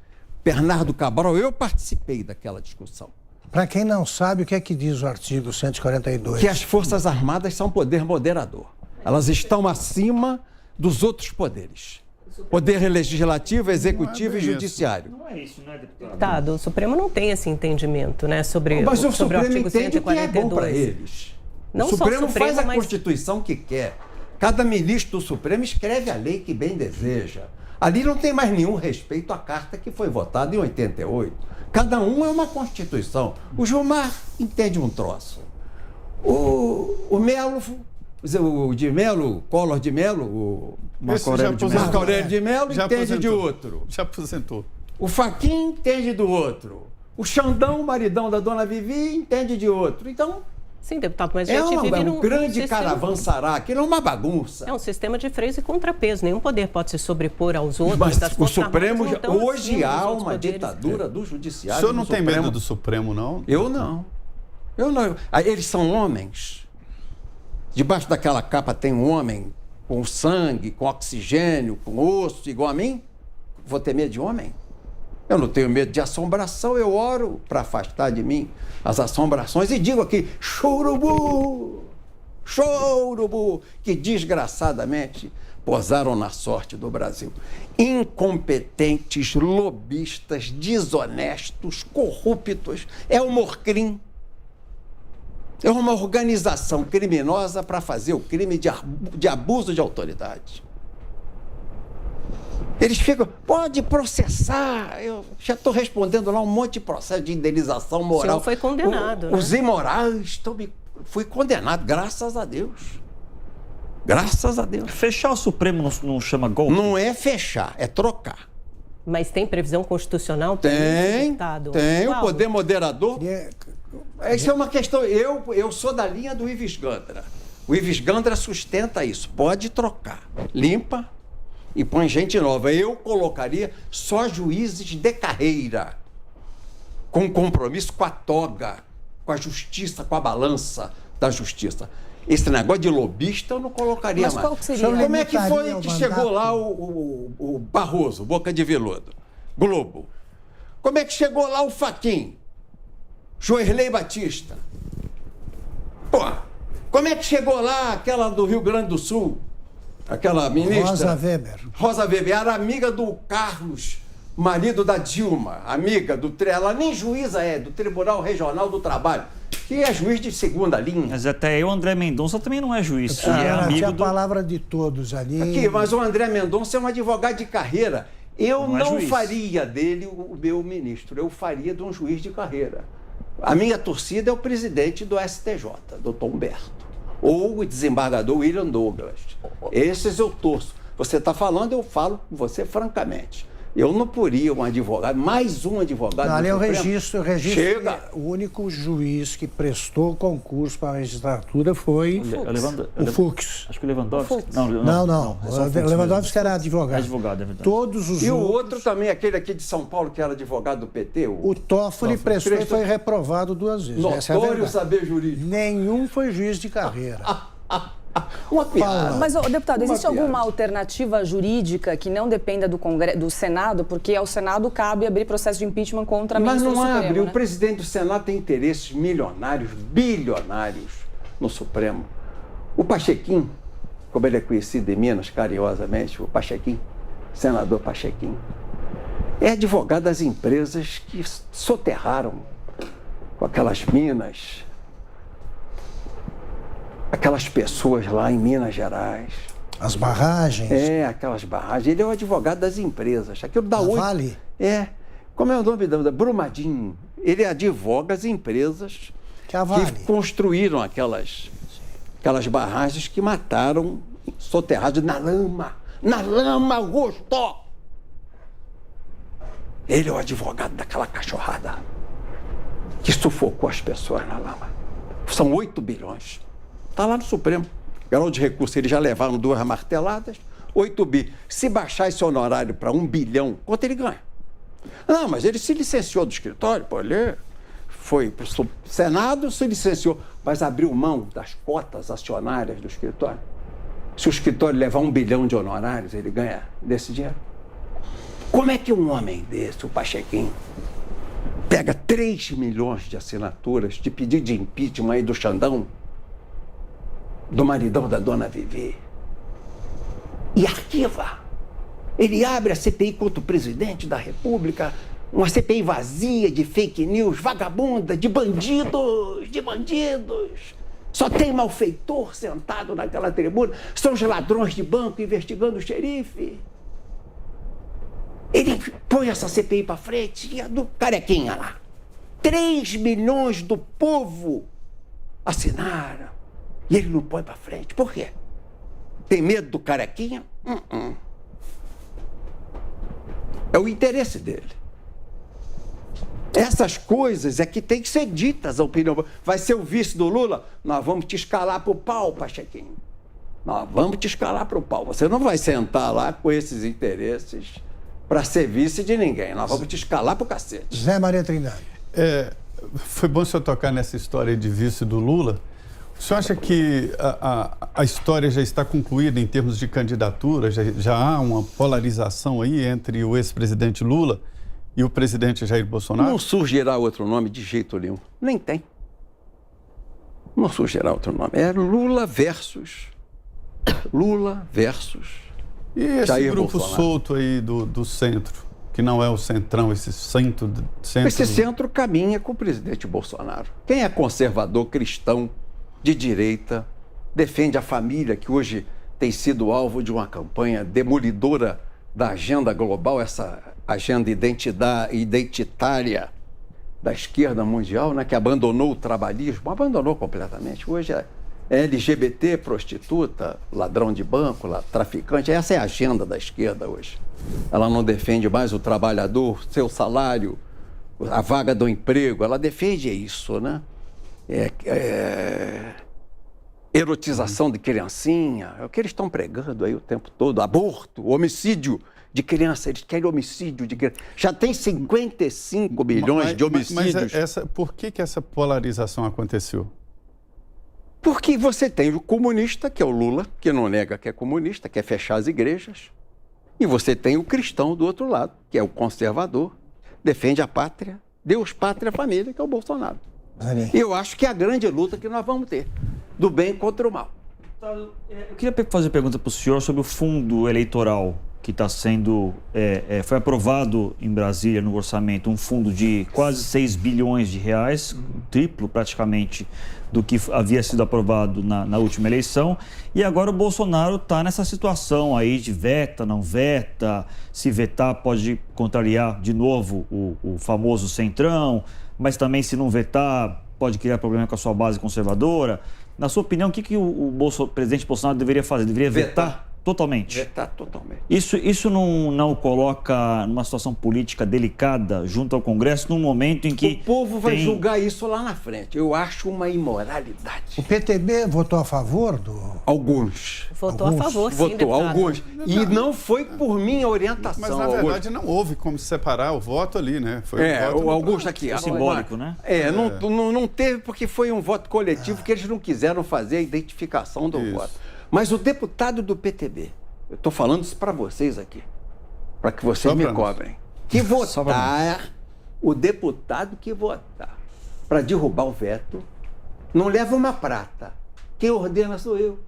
Bernardo Cabral, eu participei daquela discussão. Para quem não sabe, o que é que diz o artigo 142? Que as Forças Armadas são poder moderador. Elas estão acima dos outros poderes. Poder legislativo, executivo e judiciário. Não é isso, né, deputado? Deputado, o Supremo não tem esse entendimento, né, sobre mas o sobre Supremo o artigo entende 142. o que é bom para eles. Não o Supremo só o Supremo faz a mas... Constituição que quer. Cada ministro do Supremo escreve a lei que bem deseja. Ali não tem mais nenhum respeito à carta que foi votada em 88. Cada um é uma Constituição. O Gilmar entende um troço. O Melo, o de Melo, Collor de Melo, o Marco Aurélio de Melo entende de outro. Já aposentou. O Fachin entende do outro. O Xandão, o maridão da dona Vivi, entende de outro. Então, Sim, deputado, mas a É gente vive um grande sistema... caravançará, aquilo é uma bagunça. É um sistema de freios e contrapeso. Nenhum poder pode se sobrepor aos outros. Mas das o Forças Supremo, Armadas não estão hoje acima dos há outros uma poderes. ditadura do O judiciário. senhor não do tem Supremo. medo do Supremo, não? Eu não. Eles são homens. Debaixo daquela capa tem um homem com sangue, com oxigênio, com osso, igual a mim. Vou ter medo de homem? Eu não tenho medo de assombração, eu oro para afastar de mim as assombrações e digo aqui, chorubu, chorubu, que desgraçadamente posaram na sorte do Brasil. Incompetentes, lobistas, desonestos, corruptos. É o Morcrim. É uma organização criminosa para fazer o crime de abuso de autoridade. Eles ficam, pode processar. Eu já estou respondendo lá um monte de processo de indenização moral. O senhor foi condenado, Os imorais, fui condenado, graças a Deus. Graças a Deus. Fechar o Supremo não chama golpe? Não é fechar, é trocar. Mas tem previsão constitucional para isso, Tem, deputado? tem. Qual? O poder moderador. E- Isso é uma questão. Eu sou da linha do Ives Gandra. O Ives Gandra sustenta isso. Pode trocar. Limpa e põe gente nova. Eu colocaria só juízes de carreira, com compromisso com a toga, com a justiça, com a balança da justiça. Esse negócio de lobista eu não colocaria Mas mais. qual que seria? Como é que foi Limitaria que o chegou mandato? lá o Barroso, Boca de Veludo, Globo? Como é que chegou lá o Fachin, Joerley Batista? Pô, como é que chegou lá aquela do Rio Grande do Sul? Aquela ministra... Rosa Weber. Rosa Weber era amiga do Carlos, marido da Dilma, amiga do... Ela nem juíza é, do Tribunal Regional do Trabalho, que é juiz de segunda linha. Mas até eu, André Mendonça, também não é juiz. E é Tinha amigo a do... palavra de todos ali. Aqui, mas o André Mendonça é um advogado de carreira. Eu Não é não juiz. faria dele o meu ministro, eu faria de um juiz de carreira. A minha torcida é o presidente do STJ, doutor Humberto, ou o desembargador William Douglas. Esses eu torço. Você está falando, eu falo com você francamente. Eu não poria um advogado, mais um advogado. Ali é o do Supremo. registro. Chega. O único juiz que prestou concurso para a magistratura foi o Fux. Acho que o Lewandowski. Não. é só o Fux O Lewandowski mesmo. era advogado. É advogado, é verdade. Todos os E o outros. outro também, aquele aqui de São Paulo, que era advogado do PT. O Toffoli prestou e foi reprovado 2 vezes. Essa é a Notório verdade. saber jurídico. Nenhum foi juiz de carreira. Uma piada. Mas, deputado, Uma existe alguma piada. alternativa jurídica que não dependa do Senado? Porque ao Senado cabe abrir processo de impeachment contra Mas ministro não do Supremo, abre. né? O presidente do Senado tem interesses milionários, bilionários no Supremo. O Pachequim, como ele é conhecido em Minas, carinhosamente, o Pachequim, senador Pachequim, é advogado das empresas que soterraram com aquelas minas, aquelas pessoas lá em Minas Gerais. As barragens. Aquelas barragens. Ele é o advogado das empresas. Aquilo dá A 8. Vale? Como é o nome da Brumadinho? Ele advoga as empresas Que a Vale. que construíram aquelas barragens que mataram soterrados na lama. Na lama, Augusto! Ele é o advogado daquela cachorrada que sufocou as pessoas na lama. São 8 bilhões. Está lá no Supremo. Grau de recurso, eles já levaram 2 marteladas, 8 bi. Se baixar esse honorário para 1 bilhão, quanto ele ganha? Não, mas ele se licenciou do escritório, pô, ele foi para o Senado, se licenciou, mas abriu mão das cotas acionárias do escritório. Se o escritório levar 1 bilhão de honorários, ele ganha desse dinheiro. Como é que um homem desse, o Pachequim, pega 3 milhões de assinaturas de pedido de impeachment aí do Xandão, do maridão da dona Vivi, e arquiva? Ele abre a CPI contra o presidente da República, uma CPI vazia de fake news, vagabunda, de bandidos, Só tem malfeitor sentado naquela tribuna, são os ladrões de banco investigando o xerife. Ele põe essa CPI para frente e a do Carequinha lá. 3 milhões do povo assinaram. E ele não põe para frente. Por quê? Tem medo do Carequinha? É o interesse dele. Essas coisas é que tem que ser ditas a opinião. Vai ser o vice do Lula? Nós vamos te escalar para o pau, Pachequinho. Nós vamos te escalar para o pau. Você não vai sentar lá com esses interesses para ser vice de ninguém. Nós vamos te escalar para o cacete. Zé Maria Trindade. Foi bom o senhor tocar nessa história de vice do Lula. O senhor acha que a história já está concluída em termos de candidatura? Já há uma polarização aí entre o ex-presidente Lula e o presidente Jair Bolsonaro? Não surgirá outro nome de jeito nenhum. Nem tem. Não surgirá outro nome. É Lula versus E esse Jair grupo Bolsonaro. solto aí do centro, que não é o centrão, esse centro... Esse centro caminha com o presidente Bolsonaro. Quem é conservador, cristão, de direita, defende a família, que hoje tem sido alvo de uma campanha demolidora da agenda global, essa agenda identitária da esquerda mundial, né, que abandonou o trabalhismo, abandonou completamente. Hoje é LGBT, prostituta, ladrão de banco, traficante. Essa é a agenda da esquerda hoje. Ela não defende mais o trabalhador, seu salário, a vaga do emprego. Ela defende isso, né? Erotização de criancinha, é o que eles estão pregando aí o tempo todo. Aborto, homicídio de criança, eles querem homicídio de criança. Já tem 55 milhões de homicídios. Mas por que essa polarização aconteceu? Porque você tem o comunista, que é o Lula, que não nega que é comunista, quer fechar as igrejas. E você tem o cristão do outro lado, que é o conservador, defende a pátria, Deus, pátria, família, que é o Bolsonaro. E eu acho que é a grande luta que nós vamos ter, do bem contra o mal. Eu queria fazer uma pergunta para o senhor sobre o fundo eleitoral que está sendo... foi aprovado em Brasília, no orçamento, um fundo de quase 6 bilhões de reais, triplo praticamente do que havia sido aprovado na última eleição. E agora o Bolsonaro está nessa situação aí de veta, não veta. Se vetar, pode contrariar de novo o famoso centrão, mas também se não vetar, pode criar problema com a sua base conservadora. Na sua opinião, o que o presidente Bolsonaro deveria fazer? Deveria vetar totalmente? Vetar totalmente. Isso não o coloca numa situação política delicada junto ao Congresso, num momento em que... O povo vai julgar isso lá na frente. Eu acho uma imoralidade. O PTB votou a favor do... Alguns. Votou a favor, sim, Votou, deputado. alguns. E não foi por minha orientação. Mas, na verdade, não houve como separar o voto ali, né? Foi o Augusto aqui. Foi simbólico, né? Não teve porque foi um voto coletivo que eles não quiseram fazer a identificação do voto. Mas o deputado do PTB, eu estou falando isso para vocês aqui, para que vocês me cobrem, que votar, o deputado que votar para derrubar o veto, não leva uma prata. Quem ordena sou eu.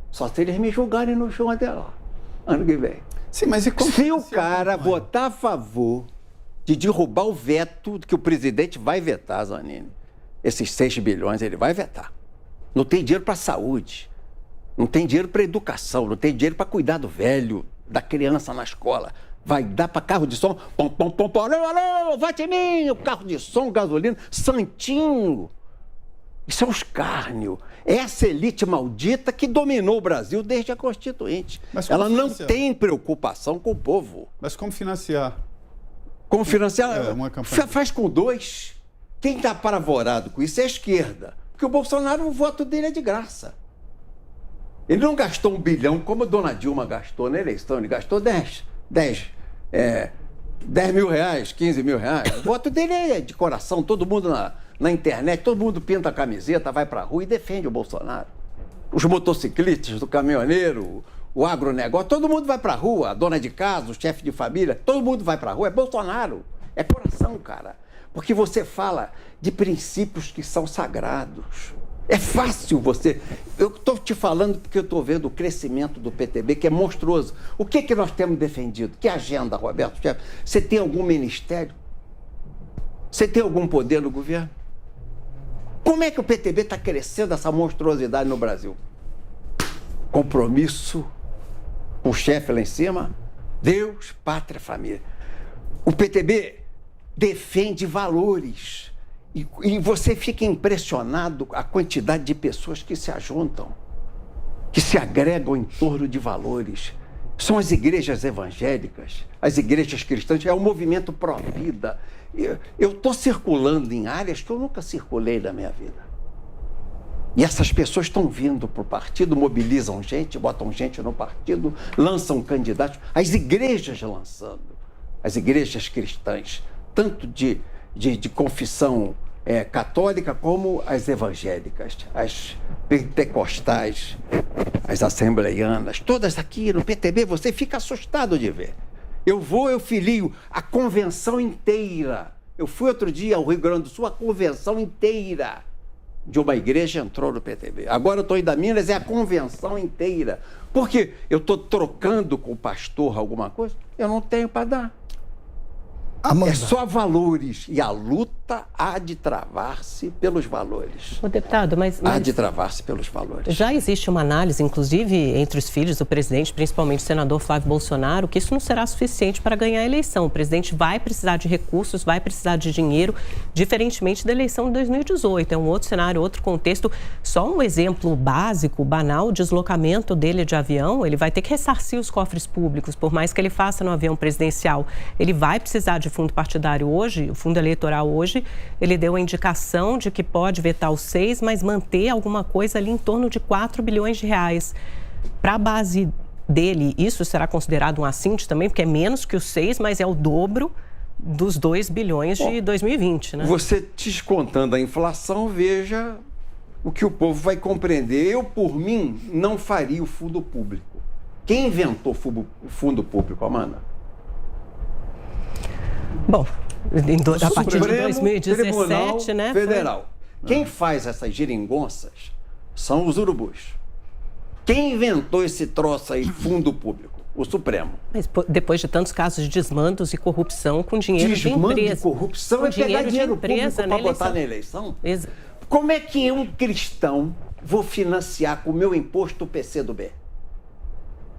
Só se eles me julgarem no chão até lá, ano que vem. Sim, mas e como se o cara votar a favor de derrubar o veto, que o presidente vai vetar, Zanini, esses 6 bilhões ele vai vetar. Não tem dinheiro para saúde. Não tem dinheiro para educação, não tem dinheiro para cuidar do velho, da criança na escola. Vai dar para carro de som, pom, pom, pom, pom, alô, vote em mim, o carro de som, gasolina, santinho. Isso é um escárnio. Essa elite maldita que dominou o Brasil desde a Constituinte. Ela não tem preocupação com o povo. Mas como financiar? Como financiar? Uma campanha. Faz com 2. Quem está apavorado com isso é a esquerda. Porque o Bolsonaro, o voto dele é de graça. Ele não gastou 1 bilhão como a dona Dilma gastou na eleição. Ele gastou 10 mil reais, 15 mil reais. O voto dele é de coração. Todo mundo na internet, todo mundo pinta a camiseta, vai para a rua e defende o Bolsonaro. Os motociclistas, o caminhoneiro, o agronegócio, todo mundo vai para a rua. A dona de casa, o chefe de família, todo mundo vai para a rua. É Bolsonaro. É coração, cara. Porque você fala de princípios que são sagrados. É fácil você... Eu estou te falando porque eu estou vendo o crescimento do PTB, que é monstruoso. O que nós temos defendido? Que agenda, Roberto? Você tem algum ministério? Você tem algum poder no governo? Como é que o PTB está crescendo essa monstruosidade no Brasil? Compromisso com o chefe lá em cima? Deus, pátria, família. O PTB defende valores. E você fica impressionado com a quantidade de pessoas que se ajuntam, que se agregam em torno de valores. São as igrejas evangélicas, as igrejas cristãs, é o movimento pró-vida. Eu estou circulando em áreas que eu nunca circulei na minha vida. E essas pessoas estão vindo para o partido, mobilizam gente, botam gente no partido, lançam candidatos. As igrejas lançando, as igrejas cristãs, tanto de confissão católica como as evangélicas, as pentecostais, as assembleianas, todas aqui no PTB, você fica assustado de ver. Eu filio a convenção inteira. Eu fui outro dia ao Rio Grande do Sul, a convenção inteira de uma igreja entrou no PTB. Agora eu estou indo a Minas, é a convenção inteira. Porque eu estou trocando com o pastor alguma coisa, eu não tenho para dar. Amanda. É só valores. E a luta há de travar-se pelos valores. Ô, deputado, mas... Há de travar-se pelos valores. Já existe uma análise, inclusive, entre os filhos do presidente, principalmente o senador Flávio Bolsonaro, que isso não será suficiente para ganhar a eleição. O presidente vai precisar de recursos, vai precisar de dinheiro, diferentemente da eleição de 2018. É um outro cenário, outro contexto. Só um exemplo básico, banal, o deslocamento dele de avião, ele vai ter que ressarcir os cofres públicos, por mais que ele faça no avião presidencial. Ele vai precisar de fundo partidário hoje, o fundo eleitoral hoje, ele deu a indicação de que pode vetar os 6, mas manter alguma coisa ali em torno de 4 bilhões de reais. Para a base dele, isso será considerado um assinte também, porque é menos que os 6, mas é o dobro dos 2 bilhões de 2020, né? Você descontando a inflação, veja o que o povo vai compreender. Eu, por mim, não faria o fundo público. Quem inventou o fundo público, Amanda? Bom, a partir de 2017, Tribunal né? Federal. Quem faz essas geringonças são os urubus. Quem inventou esse troço aí, fundo público? O Supremo. Mas depois de tantos casos de desmandos e corrupção com dinheiro de empresa. De corrupção é pegar dinheiro público para botar na eleição? Como é que eu, cristão, vou financiar com o meu imposto o PCdoB?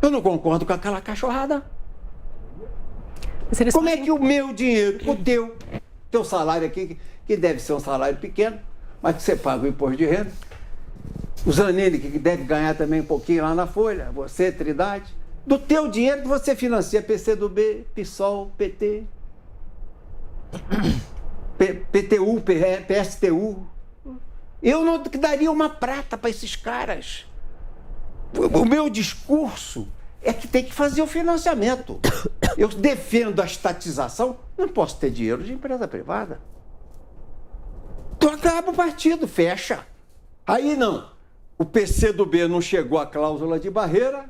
Eu não concordo com aquela cachorrada. Como é que o meu dinheiro, o teu salário aqui, que deve ser um salário pequeno, mas que você paga o imposto de renda, o Zanini, que deve ganhar também um pouquinho lá na Folha, você, Trindade, do teu dinheiro que você financia PCdoB, PSOL, PT, PTU, PSTU. Eu não daria uma prata para esses caras. O meu discurso é que tem que fazer o financiamento. Eu defendo a estatização, não posso ter dinheiro de empresa privada. Tu acaba o partido, fecha. Aí não. O PCdoB não chegou à cláusula de barreira,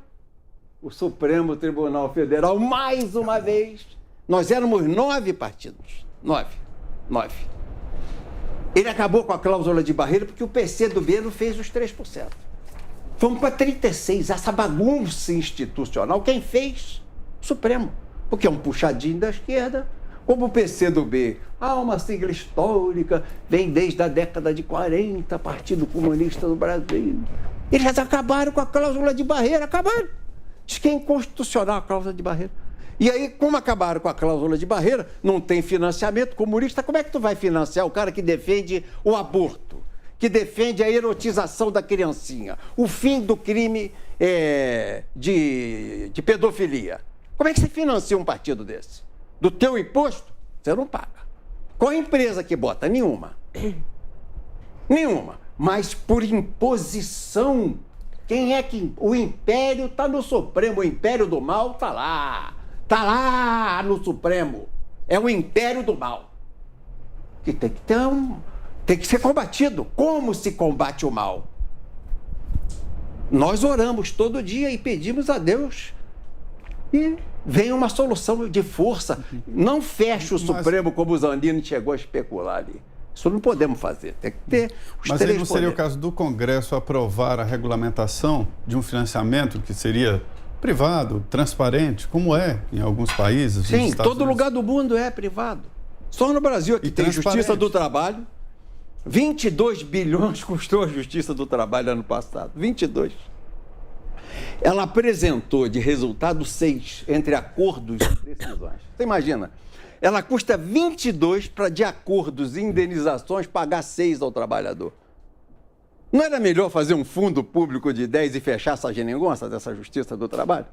o Supremo Tribunal Federal, mais uma vez, nós éramos 9 partidos. 9. Ele acabou com a cláusula de barreira porque o PCdoB não fez os 3%. Fomos para 36%. Essa bagunça institucional, quem fez? O Supremo. Porque é um puxadinho da esquerda. Como o PCdoB, uma sigla histórica, vem desde a década de 40, Partido Comunista do Brasil. Eles acabaram com a cláusula de barreira, acabaram. Diz que é inconstitucional a cláusula de barreira. E aí, como acabaram com a cláusula de barreira, não tem financiamento comunista, como é que tu vai financiar o cara que defende o aborto, que defende a erotização da criancinha, o fim do crime de pedofilia? Como é que você financia um partido desse? Do teu imposto, você não paga. Qual a empresa que bota? Nenhuma. Nenhuma. Mas por imposição, quem é que... O império está no Supremo, o império do mal está lá. Está lá no Supremo. É o império do mal. Que tem que ter tem que ser combatido. Como se combate o mal? Nós oramos todo dia e pedimos a Deus. E vem uma solução de força. Não fecha o Supremo como o Zanini chegou a especular ali. Isso não podemos fazer. Tem que ter os Mas três aí não seria poderes. o caso do Congresso aprovar a regulamentação de um financiamento que seria privado, transparente, como é em alguns países? Sim, todo lugar do mundo é privado. Só no Brasil aqui tem Justiça do Trabalho. 22 bilhões custou a Justiça do Trabalho ano passado. 22. Ela apresentou de resultado 6 entre acordos e decisões. Você imagina? Ela custa 22 para, de acordos e indenizações, pagar 6 ao trabalhador. Não era melhor fazer um fundo público de 10 e fechar essa geringonça dessa Justiça do Trabalho?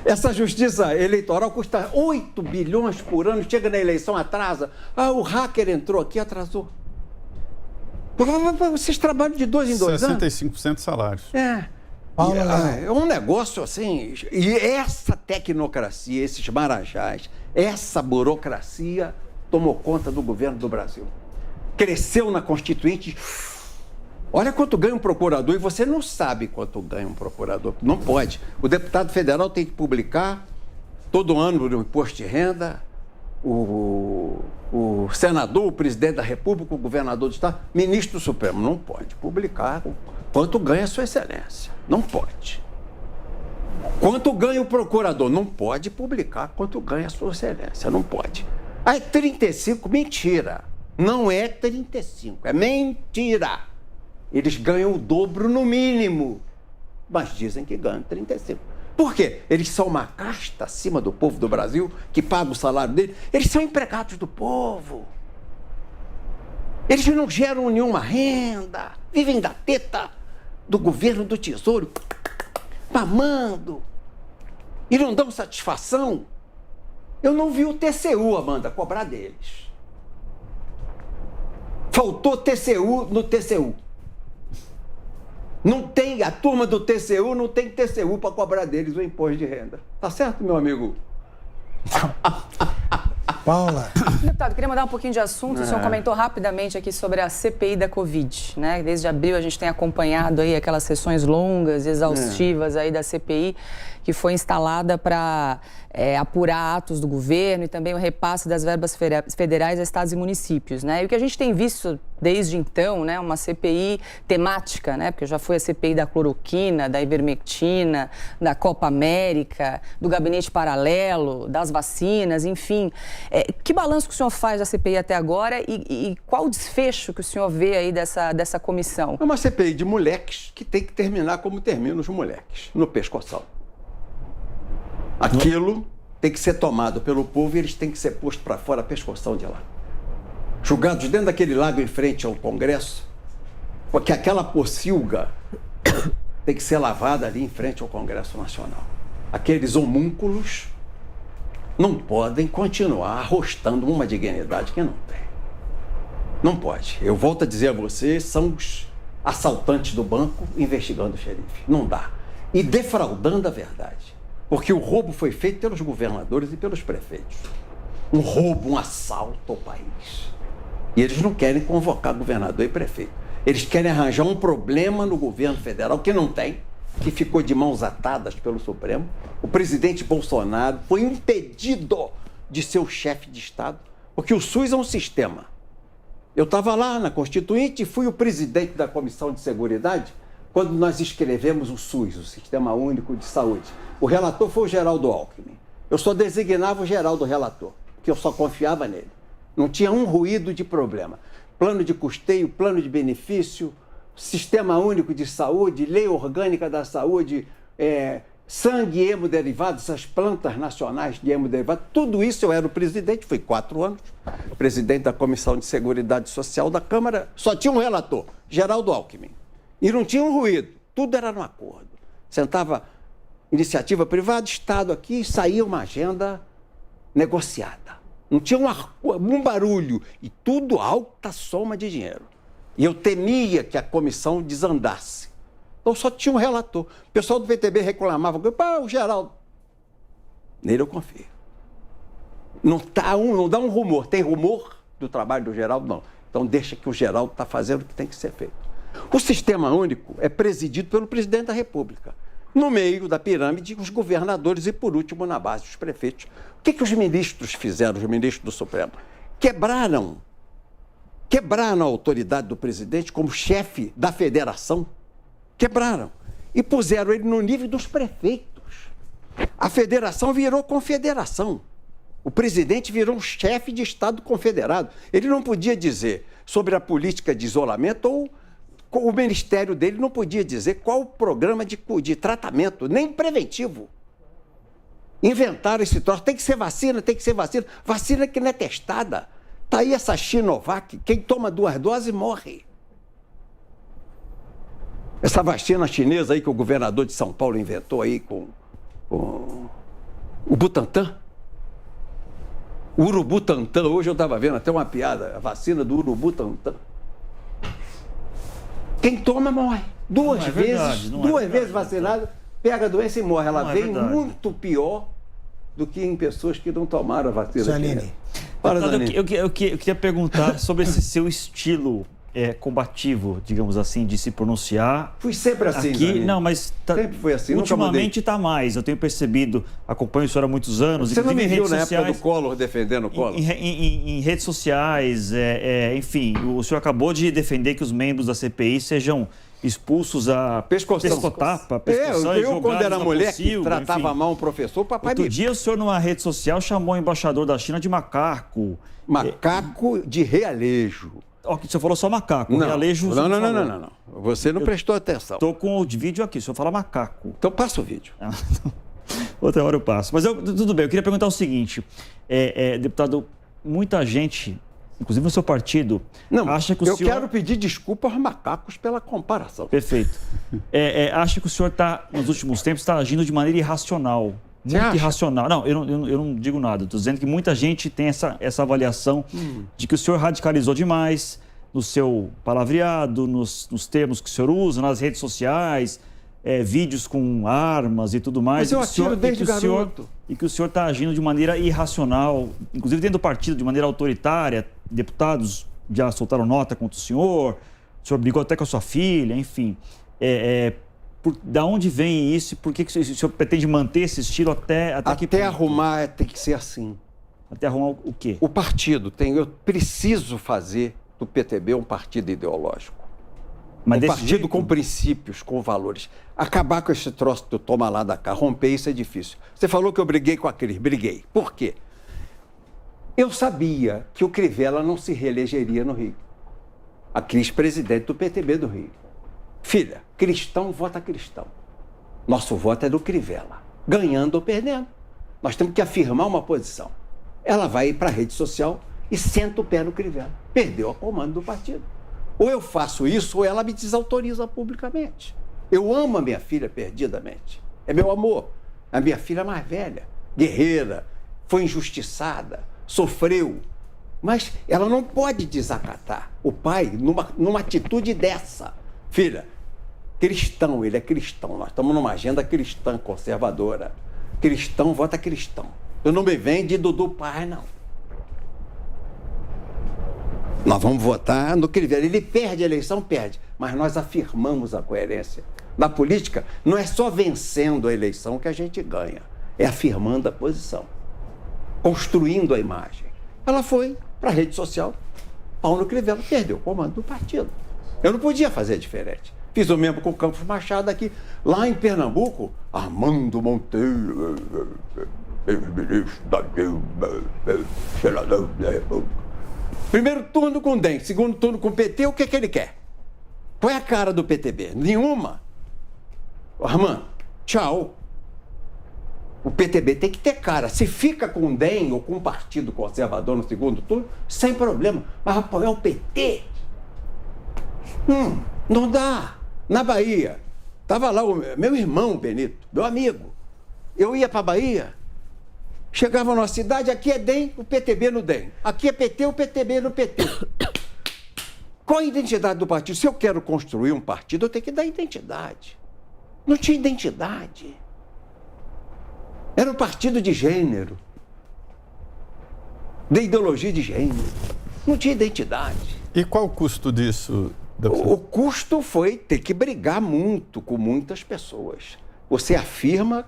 Essa justiça eleitoral custa 8 bilhões por ano, chega na eleição, atrasa. Ah, o hacker entrou aqui, atrasou. Vocês trabalham de 2 em 2 anos. 65% de salários. É um negócio assim. E essa tecnocracia, esses marajás, essa burocracia tomou conta do governo do Brasil. Cresceu na Constituinte. Olha quanto ganha um procurador e você não sabe quanto ganha um procurador. Não pode. O deputado federal tem que publicar todo ano no imposto de renda. O senador, o presidente da República, o governador do estado, ministro do Supremo, não pode publicar quanto ganha a sua excelência. Não pode. Quanto ganha o procurador? Não pode publicar quanto ganha a sua excelência. Não pode. Aí 35, mentira. Não é 35, é mentira. Eles ganham o dobro no mínimo, mas dizem que ganham 35. Por quê? Eles são uma casta acima do povo do Brasil, que paga o salário deles. Eles são empregados do povo. Eles não geram nenhuma renda, vivem da teta do governo do Tesouro, mamando, e não dão satisfação. Eu não vi o TCU, Amanda, cobrar deles. Faltou TCU no TCU. Não tem, a turma do TCU não tem TCU para cobrar deles o imposto de renda. Tá certo, meu amigo? Paula. Deputado, queria mudar um pouquinho de assunto. O senhor comentou rapidamente aqui sobre a CPI da Covid, né? Desde abril a gente tem acompanhado aí aquelas sessões longas, exaustivas aí da CPI, que foi instalada para apurar atos do governo e também o repasse das verbas federais a estados e municípios, né? E o que a gente tem visto desde então, né, uma CPI temática, né? Porque já foi a CPI da cloroquina, da ivermectina, da Copa América, do gabinete paralelo, das vacinas, enfim. Que balanço que o senhor faz da CPI até agora e qual o desfecho que o senhor vê aí dessa comissão? É uma CPI de moleques que tem que terminar como terminam os moleques, no pescoção. Aquilo tem que ser tomado pelo povo e eles têm que ser postos para fora, pescoção de lá. Julgados dentro daquele lago em frente ao Congresso, porque aquela pocilga tem que ser lavada ali em frente ao Congresso Nacional. Aqueles homúnculos não podem continuar arrostando uma dignidade que não tem. Não pode. Eu volto a dizer a vocês, são os assaltantes do banco investigando o xerife. Não dá. E defraudando a verdade. Porque o roubo foi feito pelos governadores e pelos prefeitos. Um roubo, um assalto ao país. E eles não querem convocar governador e prefeito. Eles querem arranjar um problema no governo federal que não tem, que ficou de mãos atadas pelo Supremo. O presidente Bolsonaro foi impedido de ser o chefe de Estado, porque o SUS é um sistema. Eu estava lá na Constituinte e fui o presidente da Comissão de Seguridade quando nós escrevemos o SUS, o Sistema Único de Saúde. O relator foi o Geraldo Alckmin. Eu só designava o Geraldo relator, porque eu só confiava nele. Não tinha um ruído de problema. Plano de custeio, plano de benefício, Sistema Único de Saúde, Lei Orgânica da Saúde, sangue e hemoderivados, essas plantas nacionais de hemoderivados, tudo isso eu era o presidente, fui 4 anos, presidente da Comissão de Seguridade Social da Câmara, só tinha um relator, Geraldo Alckmin. E não tinha um ruído, tudo era no acordo. Sentava iniciativa privada, Estado aqui, saía uma agenda negociada. Não tinha um barulho e tudo alta soma de dinheiro. E eu temia que a comissão desandasse. Então só tinha um relator. O pessoal do PTB reclamava, o Geraldo. Nele eu confio. Não dá um rumor. Tem rumor do trabalho do Geraldo? Não. Então deixa que o Geraldo está fazendo o que tem que ser feito. O Sistema Único é presidido pelo presidente da República. No meio da pirâmide, os governadores e, por último, na base, os prefeitos. O que os ministros fizeram, os ministros do Supremo? Quebraram a autoridade do presidente como chefe da federação. Quebraram. E puseram ele no nível dos prefeitos. A federação virou confederação. O presidente virou um chefe de Estado confederado. Ele não podia dizer sobre a política de isolamento ou o ministério dele não podia dizer qual o programa de tratamento, nem preventivo. Inventaram esse troço, tem que ser vacina, vacina que não é testada. Está aí essa Sinovac, quem toma 2 doses morre. Essa vacina chinesa aí que o governador de São Paulo inventou aí com o Butantan. O Urubutantan, hoje eu estava vendo até uma piada, a vacina do Urubutantan. Quem toma morre. Duas vezes vacinado, pega a doença e morre. Ela vem muito pior do que em pessoas que não tomaram a vacina. Zanini. Eu queria perguntar sobre esse seu estilo combativo, digamos assim, de se pronunciar. Fui sempre assim, aqui. Zanini. Não, mas sempre foi assim. Ultimamente está mais. Eu tenho percebido, acompanho o senhor há muitos anos. Você não me viu na época do Collor defendendo o Collor? Em redes sociais, enfim, o senhor acabou de defender que os membros da CPI sejam expulsos a pescotapa, eu quando era mulher que tratava mal um professor, papai Outro dia o senhor numa rede social chamou o embaixador da China de macaco. Macaco de realejo. O senhor falou só macaco, realejo... Não. Você não prestou atenção. Estou com o vídeo aqui, o senhor fala macaco. Então passa o vídeo. Outra hora eu passo. Mas tudo bem, eu queria perguntar o seguinte, deputado, muita gente, inclusive no seu partido, acha que o senhor... Eu quero pedir desculpa aos macacos pela comparação. Perfeito. Acha que o senhor está, nos últimos tempos, está agindo de maneira irracional. Muito irracional. Não, eu não digo nada. Estou dizendo que muita gente tem essa avaliação de que o senhor radicalizou demais no seu palavreado, nos termos que o senhor usa, nas redes sociais, vídeos com armas e tudo mais. Mas eu atiro desde garoto. E que o senhor está agindo de maneira irracional, inclusive dentro do partido, de maneira autoritária. Deputados já soltaram nota contra o senhor brigou até com a sua filha, enfim. Da onde vem isso? Por que o senhor pretende manter esse estilo até que ponto? Arrumar tem que ser assim. Até arrumar o quê? O partido eu preciso fazer do PTB um partido ideológico. Um partido com princípios, com valores. Acabar com esse troço do toma lá da cá, romper isso é difícil. Você falou que eu briguei com a Cris. Briguei. Por quê? Eu sabia que o Crivella não se reelegeria no Rio. A Cris, presidente do PTB do Rio. Filha, cristão vota cristão. Nosso voto é do Crivella. Ganhando ou perdendo. Nós temos que afirmar uma posição. Ela vai para a rede social e senta o pé no Crivella. Perdeu o comando do partido. Ou eu faço isso ou ela me desautoriza publicamente. Eu amo a minha filha perdidamente. É meu amor. A minha filha mais velha, guerreira, foi injustiçada, sofreu. Mas ela não pode desacatar o pai numa atitude dessa. Filha, cristão, ele é cristão. Nós estamos numa agenda cristã conservadora. Cristão vota cristão. Eu não me venho de Dudu Paz, não. Nós vamos votar no Crivella. Ele perde a eleição, perde. Mas nós afirmamos a coerência. Na política, não é só vencendo a eleição que a gente ganha. É afirmando a posição. Construindo a imagem. Ela foi para a rede social. Paulo Crivella perdeu o comando do partido. Eu não podia fazer diferente. Fiz o mesmo com o Campos Machado aqui. Lá em Pernambuco, Armando Monteiro, ex-ministro da Dilma, senador da República. Primeiro turno com o DEM, segundo turno com o PT, o que ele quer? Qual é a cara do PTB? Nenhuma. Armando, tchau. O PTB tem que ter cara. Se fica com o DEM ou com o Partido Conservador no segundo turno, sem problema. Mas apoiar o PT... não dá. Na Bahia, estava lá o meu irmão Benito, meu amigo. Eu ia para a Bahia, chegava numa cidade, aqui é DEM, o PTB no DEM. Aqui é PT, o PTB no PT. Qual a identidade do partido? Se eu quero construir um partido, eu tenho que dar identidade. Não tinha identidade. Era um partido de gênero. De ideologia de gênero. Não tinha identidade. E qual o custo disso? O custo foi ter que brigar muito com muitas pessoas. Você afirma,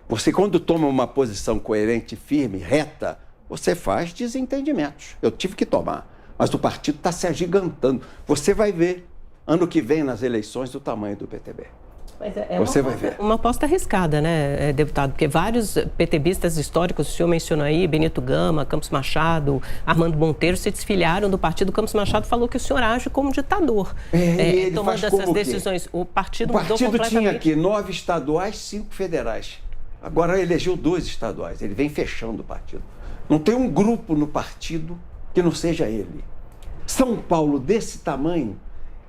você quando toma uma posição coerente, firme, reta, você faz desentendimentos. Eu tive que tomar, mas o partido está se agigantando. Você vai ver, ano que vem, nas eleições, o tamanho do PTB. Mas você vai ver. Uma aposta arriscada, né, deputado? Porque vários PTBistas históricos, o senhor mencionou aí, Benito Gama, Campos Machado, Armando Monteiro, se desfiliaram do partido. Campos Machado falou que o senhor age como ditador. Ele tomando faz essas decisões. O partido mudou completamente. Tinha aqui 9 estaduais, 5 federais. Agora elegeu 2 estaduais. Ele vem fechando o partido. Não tem um grupo no partido que não seja ele. São Paulo, desse tamanho,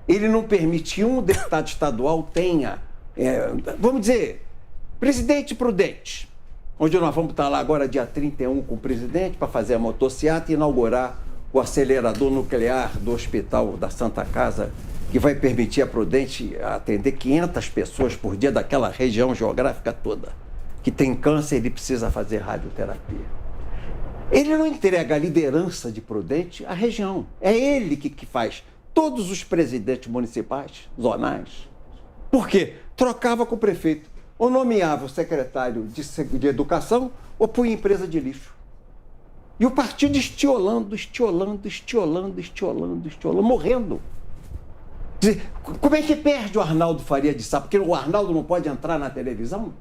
Ele não permite que um deputado estadual tenha, vamos dizer, presidente prudente, onde nós vamos estar lá agora dia 31 com o presidente para fazer a motociata e inaugurar o acelerador nuclear do Hospital da Santa Casa, que vai permitir a Prudente atender 500 pessoas por dia daquela região geográfica toda, que tem câncer e precisa fazer radioterapia. Ele não entrega a liderança de Prudente à região. É ele que faz. Todos os presidentes municipais, zonais. Por quê? Trocava com o prefeito. Ou nomeava o secretário de Educação ou punha empresa de lixo. E o partido estiolando, morrendo. Quer dizer, como é que perde o Arnaldo Faria de Sá? Porque o Arnaldo não pode entrar na televisão?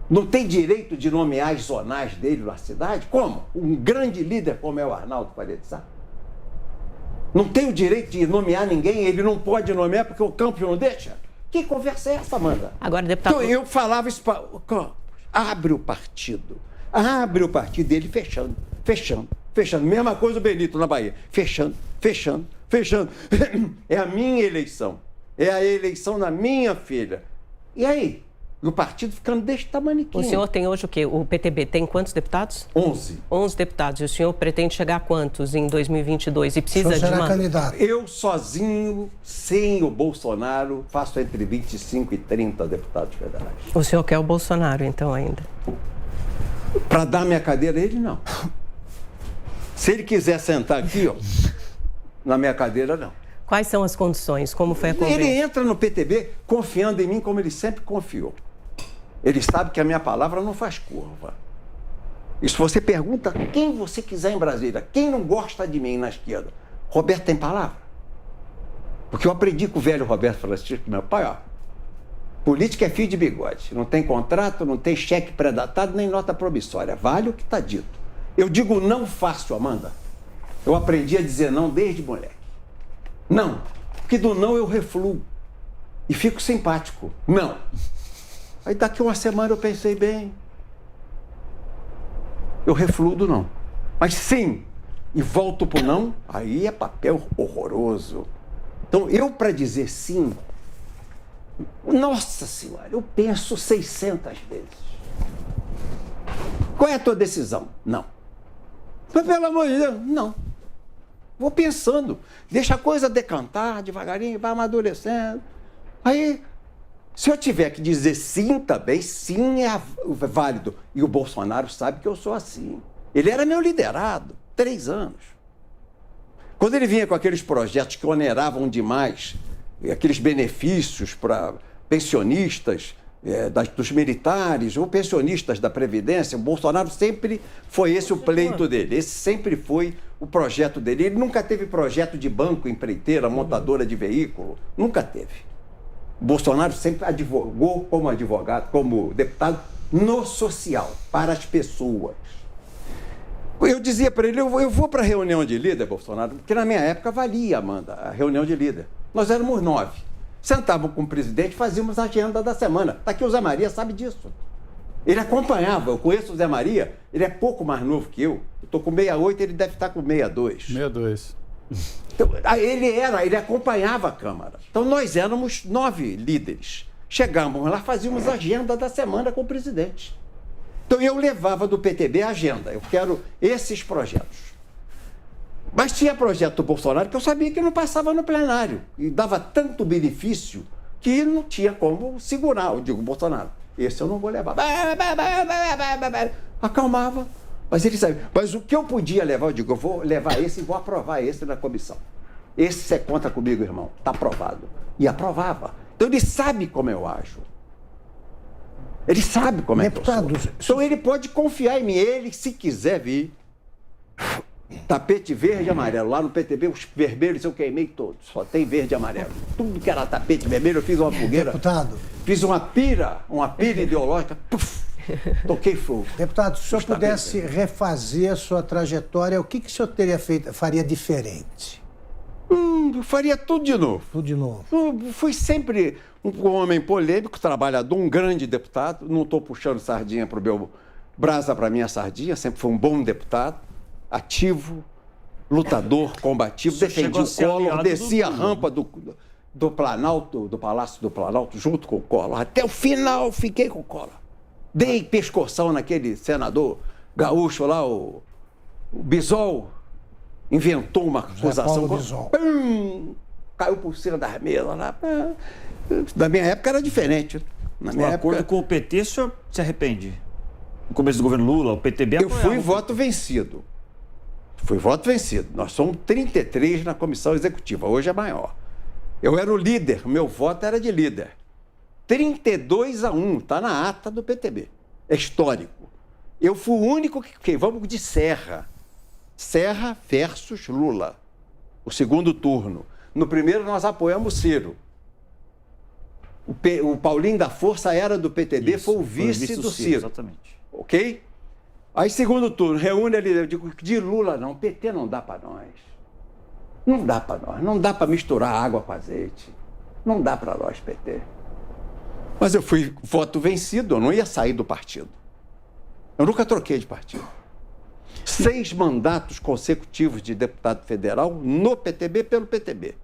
Não tem direito de nomear as zonais dele na cidade? Como? Um grande líder como é o Arnaldo Faria de Sá? Não tem o direito de nomear ninguém, ele não pode nomear porque o Campos não deixa? Que conversa é essa, Amanda? Agora, deputado... Então, eu falava isso para o Campos, abre o partido dele fechando. Mesma coisa o Benito na Bahia, fechando. É a minha eleição, é a eleição da minha filha. E aí? E o partido ficando desse tamaniquinho. O senhor tem hoje o quê? O PTB tem quantos deputados? 11. 11 deputados. E o senhor pretende chegar a quantos em 2022? E precisa de uma... candidato. Eu sozinho, sem o Bolsonaro, faço entre 25 e 30 deputados federais. O senhor quer o Bolsonaro, então, ainda? Para dar minha cadeira a ele, não. Se ele quiser sentar aqui, ó, na minha cadeira, não. Quais são as condições? Como foi a conversa? Ele entra no PTB confiando em mim como ele sempre confiou. Ele sabe que a minha palavra não faz curva. E se você pergunta quem você quiser em Brasília, quem não gosta de mim na esquerda, Roberto tem palavra. Porque eu aprendi com o velho Roberto Francisco, meu pai, ó. Política é fio de bigode. Não tem contrato, não tem cheque pré-datado, nem nota promissória. Vale o que está dito. Eu digo não fácil, Amanda. Eu aprendi a dizer não desde moleque. Não. Porque do não eu refluo. E fico simpático. Não. Aí daqui uma semana eu pensei bem. Eu refluo do não. Mas sim, e volto pro não, aí é papel horroroso. Então, eu para dizer sim, nossa senhora, eu penso 600 vezes. Qual é a tua decisão? Não. Mas pelo amor de Deus, não. Vou pensando. Deixa a coisa decantar devagarinho, vai amadurecendo. Aí, se eu tiver que dizer sim também, sim é válido. E o Bolsonaro sabe que eu sou assim. Ele era meu liderado, 3 anos. Quando ele vinha com aqueles projetos que oneravam demais, aqueles benefícios para pensionistas, dos militares ou pensionistas da Previdência, o Bolsonaro sempre foi esse o pleito dele. Esse sempre foi o projeto dele. Ele nunca teve projeto de banco, empreiteira, montadora de veículo. Nunca teve. O Bolsonaro sempre advogou como advogado, como deputado, no social, para as pessoas. Eu dizia para ele, eu vou para a reunião de líder, Bolsonaro, porque na minha época valia, Amanda, a reunião de líder. Nós éramos 9. Sentávamos com o presidente, fazíamos a agenda da semana. Está aqui o Zé Maria, sabe disso. Ele acompanhava, eu conheço o Zé Maria, ele é pouco mais novo que eu. Eu estou com 68, ele deve estar com 62. 62. Então, ele acompanhava a Câmara. Então, nós éramos 9 líderes. Chegávamos lá, fazíamos a agenda da semana com o presidente. Então, eu levava do PTB a agenda. Eu quero esses projetos. Mas tinha projeto do Bolsonaro que eu sabia que não passava no plenário. E dava tanto benefício que não tinha como segurar. Eu digo, Bolsonaro, esse eu não vou levar. Acalmava. Mas ele sabe. Mas o que eu podia levar, eu digo, eu vou levar esse e vou aprovar esse na comissão. Esse você conta comigo, irmão. Está aprovado. E aprovava. Então ele sabe como eu ajo. Ele sabe como é que eu sou. Então ele pode confiar em mim. Ele, se quiser vir, tapete verde e amarelo. Lá no PTB, os vermelhos eu queimei todos. Só tem verde e amarelo. Tudo que era tapete vermelho, eu fiz uma fogueira. Deputado. Fiz uma pira ideológica. Puf, toquei fogo. Deputado, se o senhor pudesse refazer a sua trajetória, o que o senhor faria diferente? Eu faria tudo de novo. Tudo de novo. Eu fui sempre um homem polêmico, trabalhador, um grande deputado. Não estou puxando sardinha para o meu brasa para minha sardinha. Sempre fui um bom deputado, ativo, lutador, combativo, defendia o Collor, descia a rampa do Planalto, do Palácio do Planalto, junto com o Collor. Até o final fiquei com o Collor. Dei pescoção naquele senador gaúcho lá, o Bisol, inventou uma acusação. Pum, caiu por cima das mesas lá. Na minha época era diferente. No acordo com o PT, o senhor se arrepende? No começo do governo Lula, o PTB apoiava. Eu fui voto vencido. Fui voto vencido. Nós somos 33 na comissão executiva, hoje é maior. Eu era o líder, meu voto era de líder. 32-1, está na ata do PTB. É histórico. Eu fui o único que vamos de Serra. Serra versus Lula. O segundo turno. No primeiro nós apoiamos Ciro. O Paulinho da Força era do PTB, isso, foi o vice do Ciro. Exatamente. Ok? Aí segundo turno, reúne ali, eu digo, de Lula não, PT não dá para nós. Não dá para nós, não dá para misturar água com azeite. Não dá para nós, PT. Mas eu fui voto vencido, eu não ia sair do partido. Eu nunca troquei de partido. 6 mandatos consecutivos de deputado federal no PTB pelo PTB.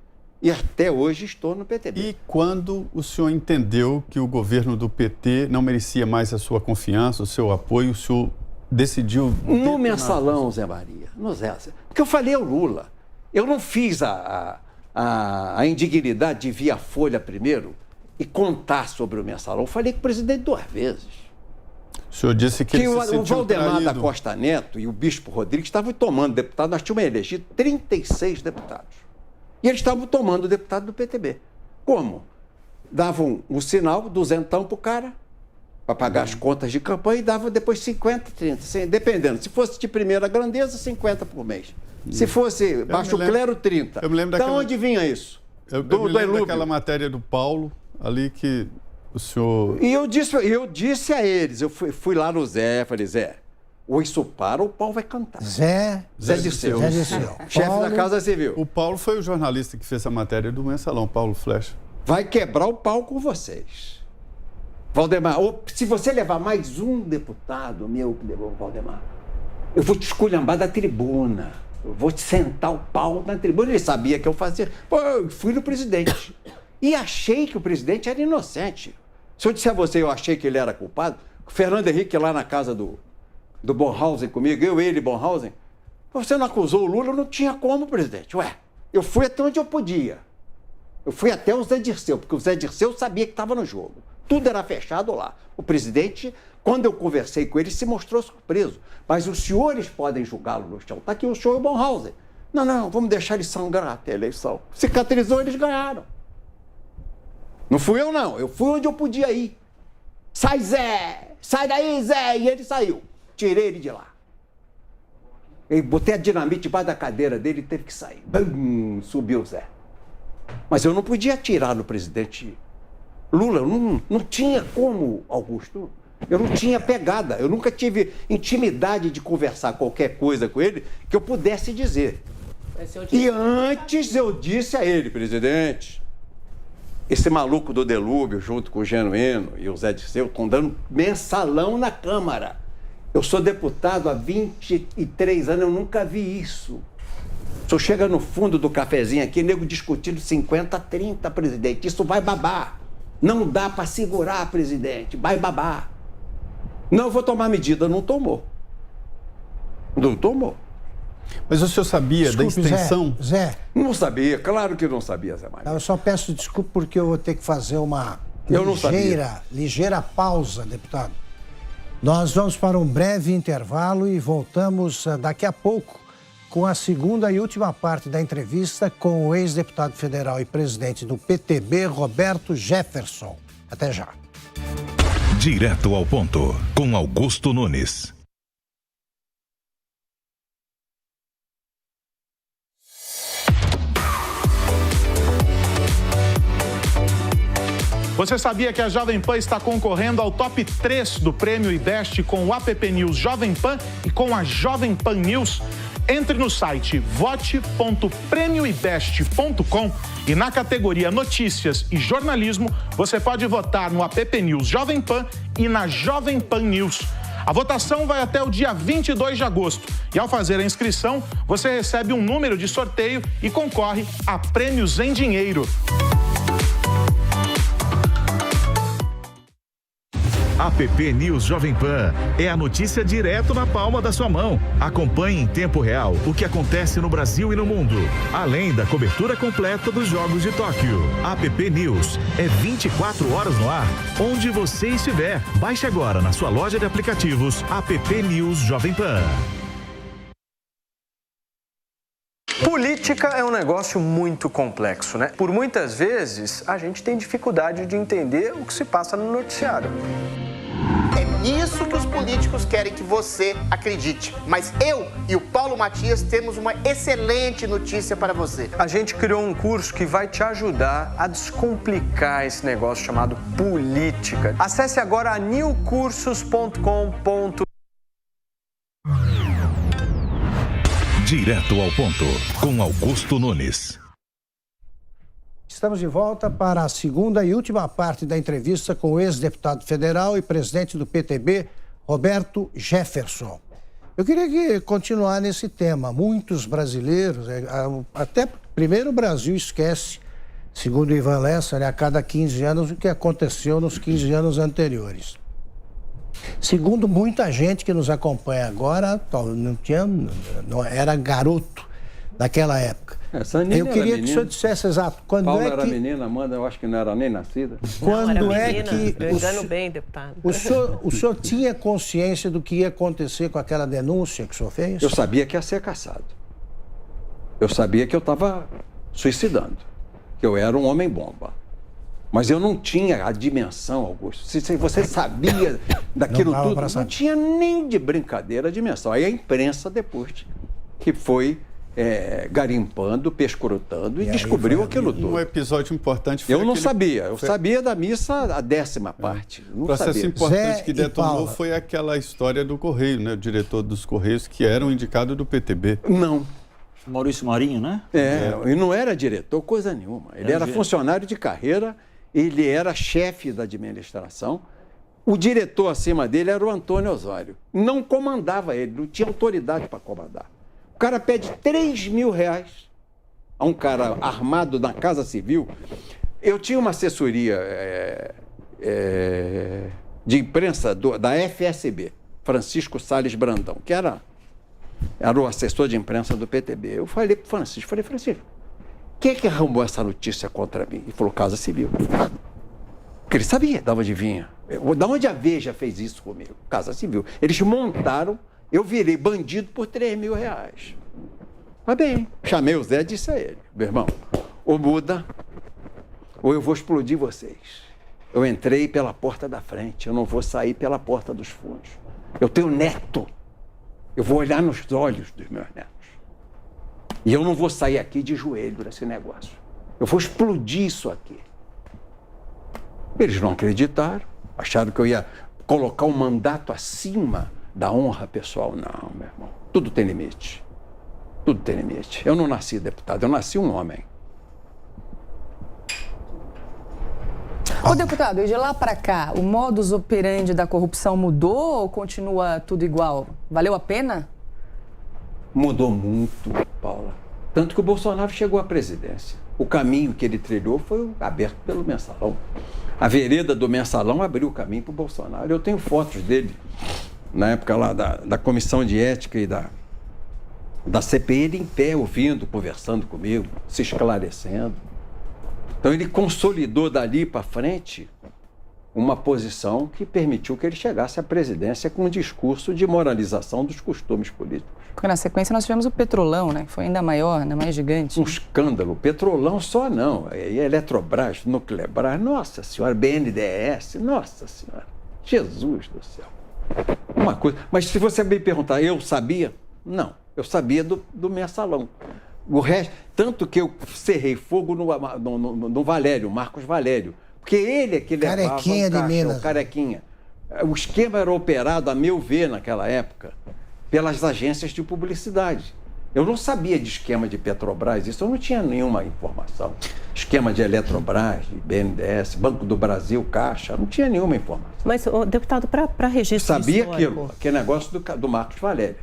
E até hoje estou no PTB. E quando o senhor entendeu que o governo do PT não merecia mais a sua confiança, o seu apoio, o senhor decidiu... No mensalão, Zé Maria. No Zé. Porque eu falei ao Lula. Eu não fiz a indignidade de vir a Folha primeiro e contar sobre o mensalão. Eu falei com o presidente 2 vezes. O senhor disse que ele se sentiu o Valdemar traído. da Costa Neto e o Bispo Rodrigues estavam tomando deputado. Nós tínhamos elegido 36 deputados. E eles estavam tomando deputado do PTB. Como? Davam um sinal, 200 para o cara, para pagar as contas de campanha, e davam depois 50, 30, dependendo. Se fosse de primeira grandeza, 50 por mês. Se fosse baixo clero, 30. Eu me lembro daquela... onde vinha isso? Eu me lembro daquela matéria do Paulo, ali que o senhor... E eu disse a eles, eu fui lá no Zé, falei, Zé, ou isso para ou o pau vai cantar. Zé Dirceu. Chefe da Casa Civil. O Paulo foi o jornalista que fez a matéria do Mensalão, Paulo Flecha. Vai quebrar o pau com vocês. Valdemar, ou se você levar mais um deputado meu que levou o Valdemar, eu vou te esculhambar da tribuna. Eu vou te sentar o pau na tribuna. Ele sabia que eu fazia. Pô, eu fui no presidente. E achei que o presidente era inocente. Se eu disser a você, eu achei que ele era culpado, o Fernando Henrique lá na casa do Bornhausen comigo, ele e Bornhausen, você não acusou o Lula? Eu não tinha como, presidente. Ué, eu fui até onde eu podia. Eu fui até o Zé Dirceu, porque o Zé Dirceu sabia que estava no jogo. Tudo era fechado lá. O presidente, quando eu conversei com ele, se mostrou surpreso. Mas os senhores podem julgá-lo no chão. Está aqui o senhor Bornhausen. Não, vamos deixar ele sangrar até a eleição. Cicatrizou, eles ganharam. Não fui eu, não. Eu fui onde eu podia ir. Sai, Zé! Sai daí, Zé! E ele saiu. Tirei ele de lá. Eu botei a dinamite debaixo da cadeira dele e teve que sair. Bum, subiu o Zé. Mas eu não podia atirar no presidente Lula. Eu não tinha como, Augusto. Eu não tinha pegada. Eu nunca tive intimidade de conversar qualquer coisa com ele que eu pudesse dizer. E antes eu disse a ele, presidente, esse maluco do Delúbio, junto com o Genuíno e o Zé Dirceu, estão dando mensalão na Câmara. Eu sou deputado há 23 anos, eu nunca vi isso. O senhor chega no fundo do cafezinho aqui, nego discutindo 50-30, presidente. Isso vai babar. Não dá para segurar, presidente. Vai babar. Não, eu vou tomar medida. Não tomou. Não tomou. Mas o senhor sabia da extensão? Zé. Não sabia, claro que não sabia, Zé Maria. Eu só peço desculpa porque eu vou ter que fazer uma ligeira pausa, deputado. Nós vamos para um breve intervalo e voltamos daqui a pouco com a segunda e última parte da entrevista com o ex-deputado federal e presidente do PTB, Roberto Jefferson. Até já. Direto ao ponto, com Augusto Nunes. Você sabia que a Jovem Pan está concorrendo ao top 3 do Prêmio IBEST com o app News Jovem Pan e com a Jovem Pan News? Entre no site vote.premioibest.com e na categoria Notícias e Jornalismo, você pode votar no app News Jovem Pan e na Jovem Pan News. A votação vai até o dia 22 de agosto e, ao fazer a inscrição, você recebe um número de sorteio e concorre a prêmios em dinheiro. APP News Jovem Pan é a notícia direto na palma da sua mão. Acompanhe em tempo real o que acontece no Brasil e no mundo, além da cobertura completa dos Jogos de Tóquio. APP News é 24 horas no ar, onde você estiver. Baixe agora na sua loja de aplicativos APP News Jovem Pan. Política é um negócio muito complexo, né? Por muitas vezes, a gente tem dificuldade de entender o que se passa no noticiário. É nisso que os políticos querem que você acredite. Mas eu e o Paulo Matias temos uma excelente notícia para você. A gente criou um curso que vai te ajudar a descomplicar esse negócio chamado política. Acesse agora newcursos.com.br. Direto ao ponto, com Augusto Nunes. Estamos de volta para a segunda e última parte da entrevista com o ex-deputado federal e presidente do PTB, Roberto Jefferson. Eu queria continuar nesse tema. Muitos brasileiros, até primeiro o Brasil esquece, segundo o Ivan Lessa, né, a cada 15 anos o que aconteceu nos 15 anos anteriores. Segundo muita gente que nos acompanha agora, não era garoto naquela época. Eu queria que o senhor dissesse exato quando Paula é que... era menina, Amanda, eu acho que não era nem nascida. Quando não, é menina. que... Eu engano bem, deputado. O senhor tinha consciência do que ia acontecer com aquela denúncia que o senhor fez? Eu sabia que ia ser cassado. Eu sabia que eu estava suicidando, que eu era um homem-bomba. Mas eu não tinha a dimensão, Augusto. Se você sabia daquilo tudo, não tinha nem de brincadeira a dimensão. Aí a imprensa depois que foi garimpando, pescrutando e descobriu aquilo tudo. Um episódio importante foi eu não sabia. Eu sabia da missa a 10ª parte. O processo importante que detonou foi aquela história do Correio, né? O diretor dos Correios, que era um indicado do PTB. Não. Maurício Marinho, né? E não era diretor, coisa nenhuma. Ele era funcionário de carreira, ele era chefe da administração. O diretor acima dele era o Antônio Osório. Não comandava ele, não tinha autoridade para comandar. O cara pede R$3.000 a um cara armado na Casa Civil. Eu tinha uma assessoria de imprensa da FSB, Francisco Salles Brandão, que era o assessor de imprensa do PTB. Eu falei para o Francisco, quem é que arrumou essa notícia contra mim? Ele falou, Casa Civil. Porque ele sabia de onde vinha. Da onde a Veja fez isso comigo? Casa Civil. Eles montaram, eu virei bandido por R$3.000. Mas bem, chamei o Zé e disse a ele, meu irmão, ou muda, ou eu vou explodir vocês. Eu entrei pela porta da frente, eu não vou sair pela porta dos fundos. Eu tenho neto. Eu vou olhar nos olhos dos meus netos. E eu não vou sair aqui de joelho nesse negócio. Eu vou explodir isso aqui. Eles não acreditaram. Acharam que eu ia colocar o mandato acima da honra pessoal. Não, meu irmão. Tudo tem limite. Tudo tem limite. Eu não nasci deputado, eu nasci um homem. Ô, deputado, e de lá para cá, o modus operandi da corrupção mudou ou continua tudo igual? Valeu a pena? Mudou muito, Paula. Tanto que o Bolsonaro chegou à presidência. O caminho que ele trilhou foi aberto pelo Mensalão. A vereda do Mensalão abriu o caminho para o Bolsonaro. Eu tenho fotos dele, na época lá da Comissão de Ética e da CPI, ele em pé, ouvindo, conversando comigo, se esclarecendo. Então ele consolidou dali para frente uma posição que permitiu que ele chegasse à presidência com um discurso de moralização dos costumes políticos. Porque na sequência nós tivemos o Petrolão, né? Que foi ainda maior, ainda mais gigante. Um escândalo. Petrolão só não. Eletrobras, Nuclebras, nossa senhora, BNDES, nossa senhora. Jesus do céu. Uma coisa. Mas se você me perguntar, eu sabia? Não. Eu sabia do Mensalão. O resto, tanto que eu cerrei fogo no Valério, Marcos Valério. Porque ele é que levava Carequinha de Minas. Carequinha. O esquema era operado, a meu ver, naquela época, pelas agências de publicidade. Eu não sabia de esquema de Petrobras, isso eu não tinha nenhuma informação. Esquema de Eletrobras, de BNDES, Banco do Brasil, Caixa, não tinha nenhuma informação. Mas, deputado, para registro sabia histórico... aquele negócio do Marcos Valério.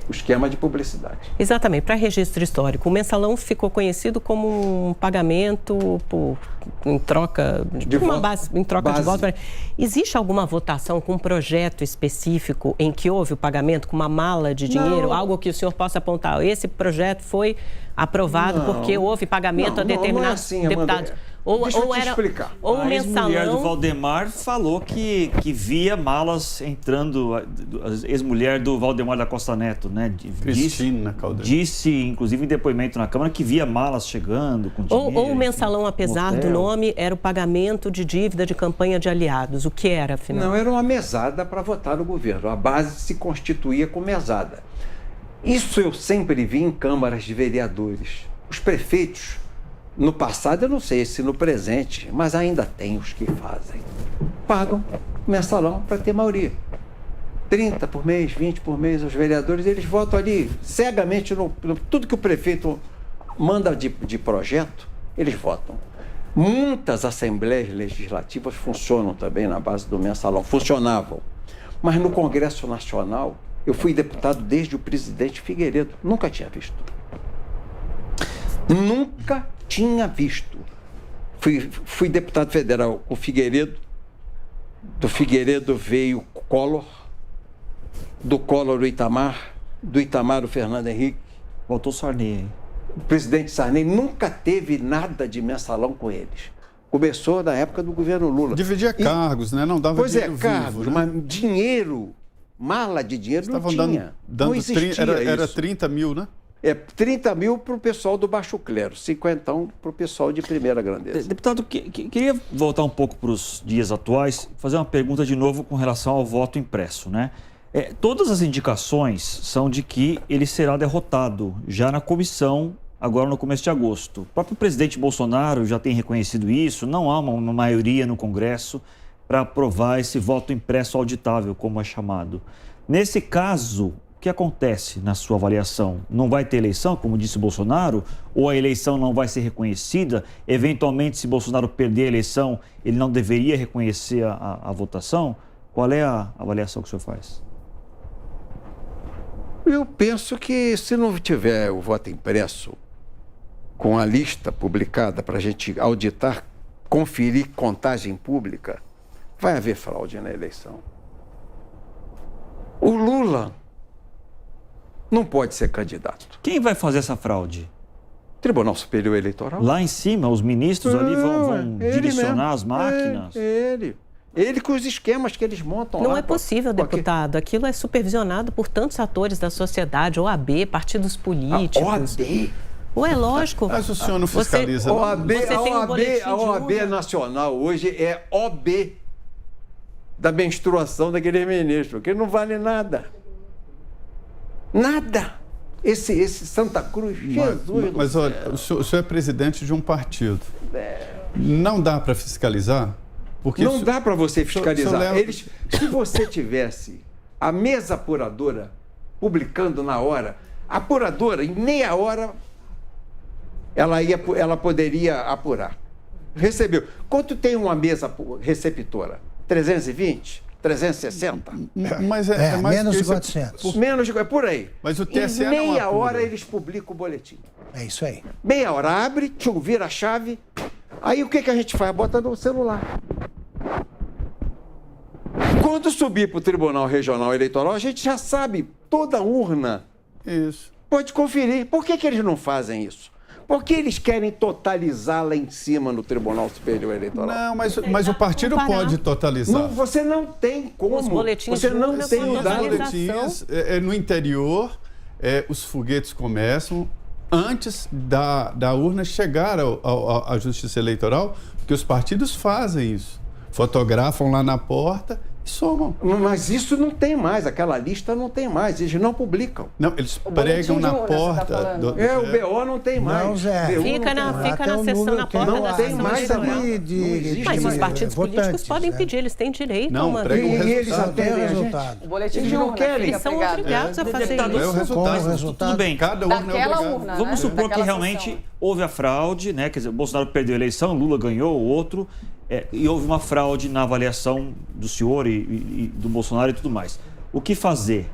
O esquema de publicidade. Exatamente, para registro histórico. O mensalão ficou conhecido como um pagamento em troca de voto. Existe alguma votação com um projeto específico em que houve o pagamento com uma mala de dinheiro? Não. Algo que o senhor possa apontar? Esse projeto foi aprovado porque houve pagamento a determinados deputados. Deixa eu te explicar. Ou a ex-mulher do Valdemar falou que via malas entrando, a ex-mulher do Valdemar da Costa Neto, né? Cristina Caldeira. Disse, inclusive em depoimento na Câmara, que via malas chegando com dinheiro. Ou o mensalão, apesar do nome, era o pagamento de dívida de campanha de aliados. O que era, afinal? Não, era uma mesada para votar no governo. A base se constituía com mesada. Isso eu sempre vi em câmaras de vereadores. Os prefeitos, no passado, eu não sei se no presente, mas ainda tem os que fazem. Pagam mensalão para ter maioria. 30 por mês, 20 por mês, os vereadores, eles votam ali cegamente no tudo que o prefeito manda de projeto, eles votam. Muitas assembleias legislativas funcionam também na base do mensalão, funcionavam. Mas no Congresso Nacional, eu fui deputado desde o presidente Figueiredo, nunca tinha visto. Nunca tinha visto. Fui deputado federal com o Figueiredo, do Figueiredo veio o Collor, do Collor o Itamar, do Itamar o Fernando Henrique. Voltou o Sarney. O presidente Sarney nunca teve nada de mensalão com eles. Começou na época do governo Lula. Dividia cargos, né? Não dava dinheiro vivo, cargos, né? Mas dinheiro, mala de dinheiro não tinha. Não existia era 30 mil, né? 30 mil para o pessoal do baixo clero, 50 para o pessoal de primeira grandeza. Deputado, queria voltar um pouco para os dias atuais, fazer uma pergunta de novo com relação ao voto impresso, né? Todas as indicações são de que ele será derrotado já na comissão, agora no começo de agosto. O próprio presidente Bolsonaro já tem reconhecido isso, não há uma maioria no Congresso para aprovar esse voto impresso auditável, como é chamado. Nesse caso, o que acontece na sua avaliação? Não vai ter eleição, como disse o Bolsonaro? Ou a eleição não vai ser reconhecida? Eventualmente, se Bolsonaro perder a eleição, ele não deveria reconhecer a votação? Qual é a avaliação que o senhor faz? Eu penso que se não tiver o voto impresso com a lista publicada para a gente auditar, conferir contagem pública, vai haver fraude na eleição. O Lula não pode ser candidato. Quem vai fazer essa fraude? Tribunal Superior Eleitoral. Lá em cima, os ministros ali vão direcionar mesmo. as máquinas? Ele com os esquemas que eles montam lá. Não é possível, deputado. Aquilo é supervisionado por tantos atores da sociedade, OAB, partidos políticos. A OAB? É lógico. Mas o senhor não fiscaliza. A OAB Nacional hoje é OB da menstruação daquele ministro, que não vale nada. Nada. Esse Santa Cruz, Jesus. Mas olha, o senhor é presidente de um partido. Não dá para fiscalizar? Porque não dá para você fiscalizar. Se você tivesse a mesa apuradora publicando na hora, a apuradora, em meia hora, ela poderia apurar. Recebeu. Quanto tem uma mesa receptora? 320? 360? Mas mais menos de 400. É por aí. Mas o TSE em meia hora eles publicam o boletim. É isso aí. Meia hora, abre, vira a chave. Aí o que a gente faz? Bota no celular. Quando subir para o Tribunal Regional Eleitoral, a gente já sabe, toda urna. Isso. Pode conferir. Por que eles não fazem isso? Porque eles querem totalizar lá em cima no Tribunal Superior Eleitoral. Não, mas o partido pode totalizar. Não, você não tem como. Os boletins você não tem o dado. Boletins, no interior, os foguetes começam antes da urna chegar à Justiça Eleitoral, porque os partidos fazem isso. Fotografam lá na porta Somam. Mas isso não tem mais, aquela lista não tem mais, eles não publicam. Não, eles pregam na porta. O BO não tem mais. Não, Zé. Fica na sessão, na porta da tem sessão mais eleitoral. Mas os partidos políticos podem pedir, eles têm direito a uma... Não, pregam o E eles resultado. atendem a gente. O boletim Eles de não urna querem. fica Eles são pregado. obrigados a fazer Deputado, É o isso. resultado. Tudo bem. Cada urna é Daquela obrigada. urna, Vamos supor que Daquela realmente sessão. houve a fraude, né? Quer dizer, o Bolsonaro perdeu a eleição, Lula ganhou, o outro, e houve uma fraude na avaliação do senhor e do Bolsonaro e tudo mais. O que fazer?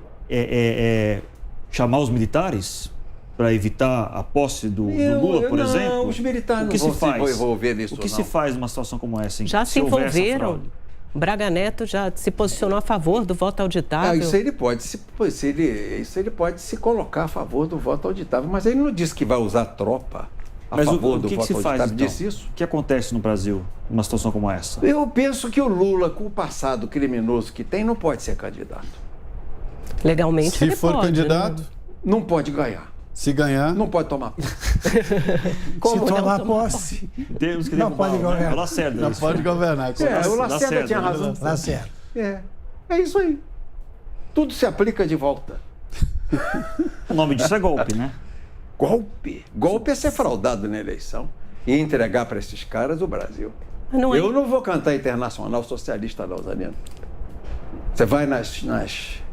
Chamar os militares para evitar a posse do Lula, por exemplo? Os militares O que não vão se faz? se envolver nisso, O que não. se faz numa situação como essa? Já se houver essa envolveram. fraude? Braga Neto já se posicionou a favor do voto auditável. Isso ele pode ele pode se colocar a favor do voto auditável, mas ele não disse que vai usar tropa a Mas favor o do que voto se faz, auditável. então? Disse isso? O que acontece no Brasil numa situação como essa? Eu penso que o Lula, com o passado criminoso que tem, não pode ser candidato. Legalmente Se ele for pode, candidato, né? Não pode ganhar. se ganhar... Não pode tomar posse. Se tomar posse. Temos que Não derrubar pode o governar. Lacerda. Não isso. pode governar. O Lacerda tinha razão. Lacerda. É isso aí. Tudo se aplica de volta. O nome disso é golpe, né? Golpe? Golpe é ser fraudado na eleição e entregar para esses caras o Brasil. Não é... Eu não vou cantar Internacional Socialista, não, Zanino. Você vai nas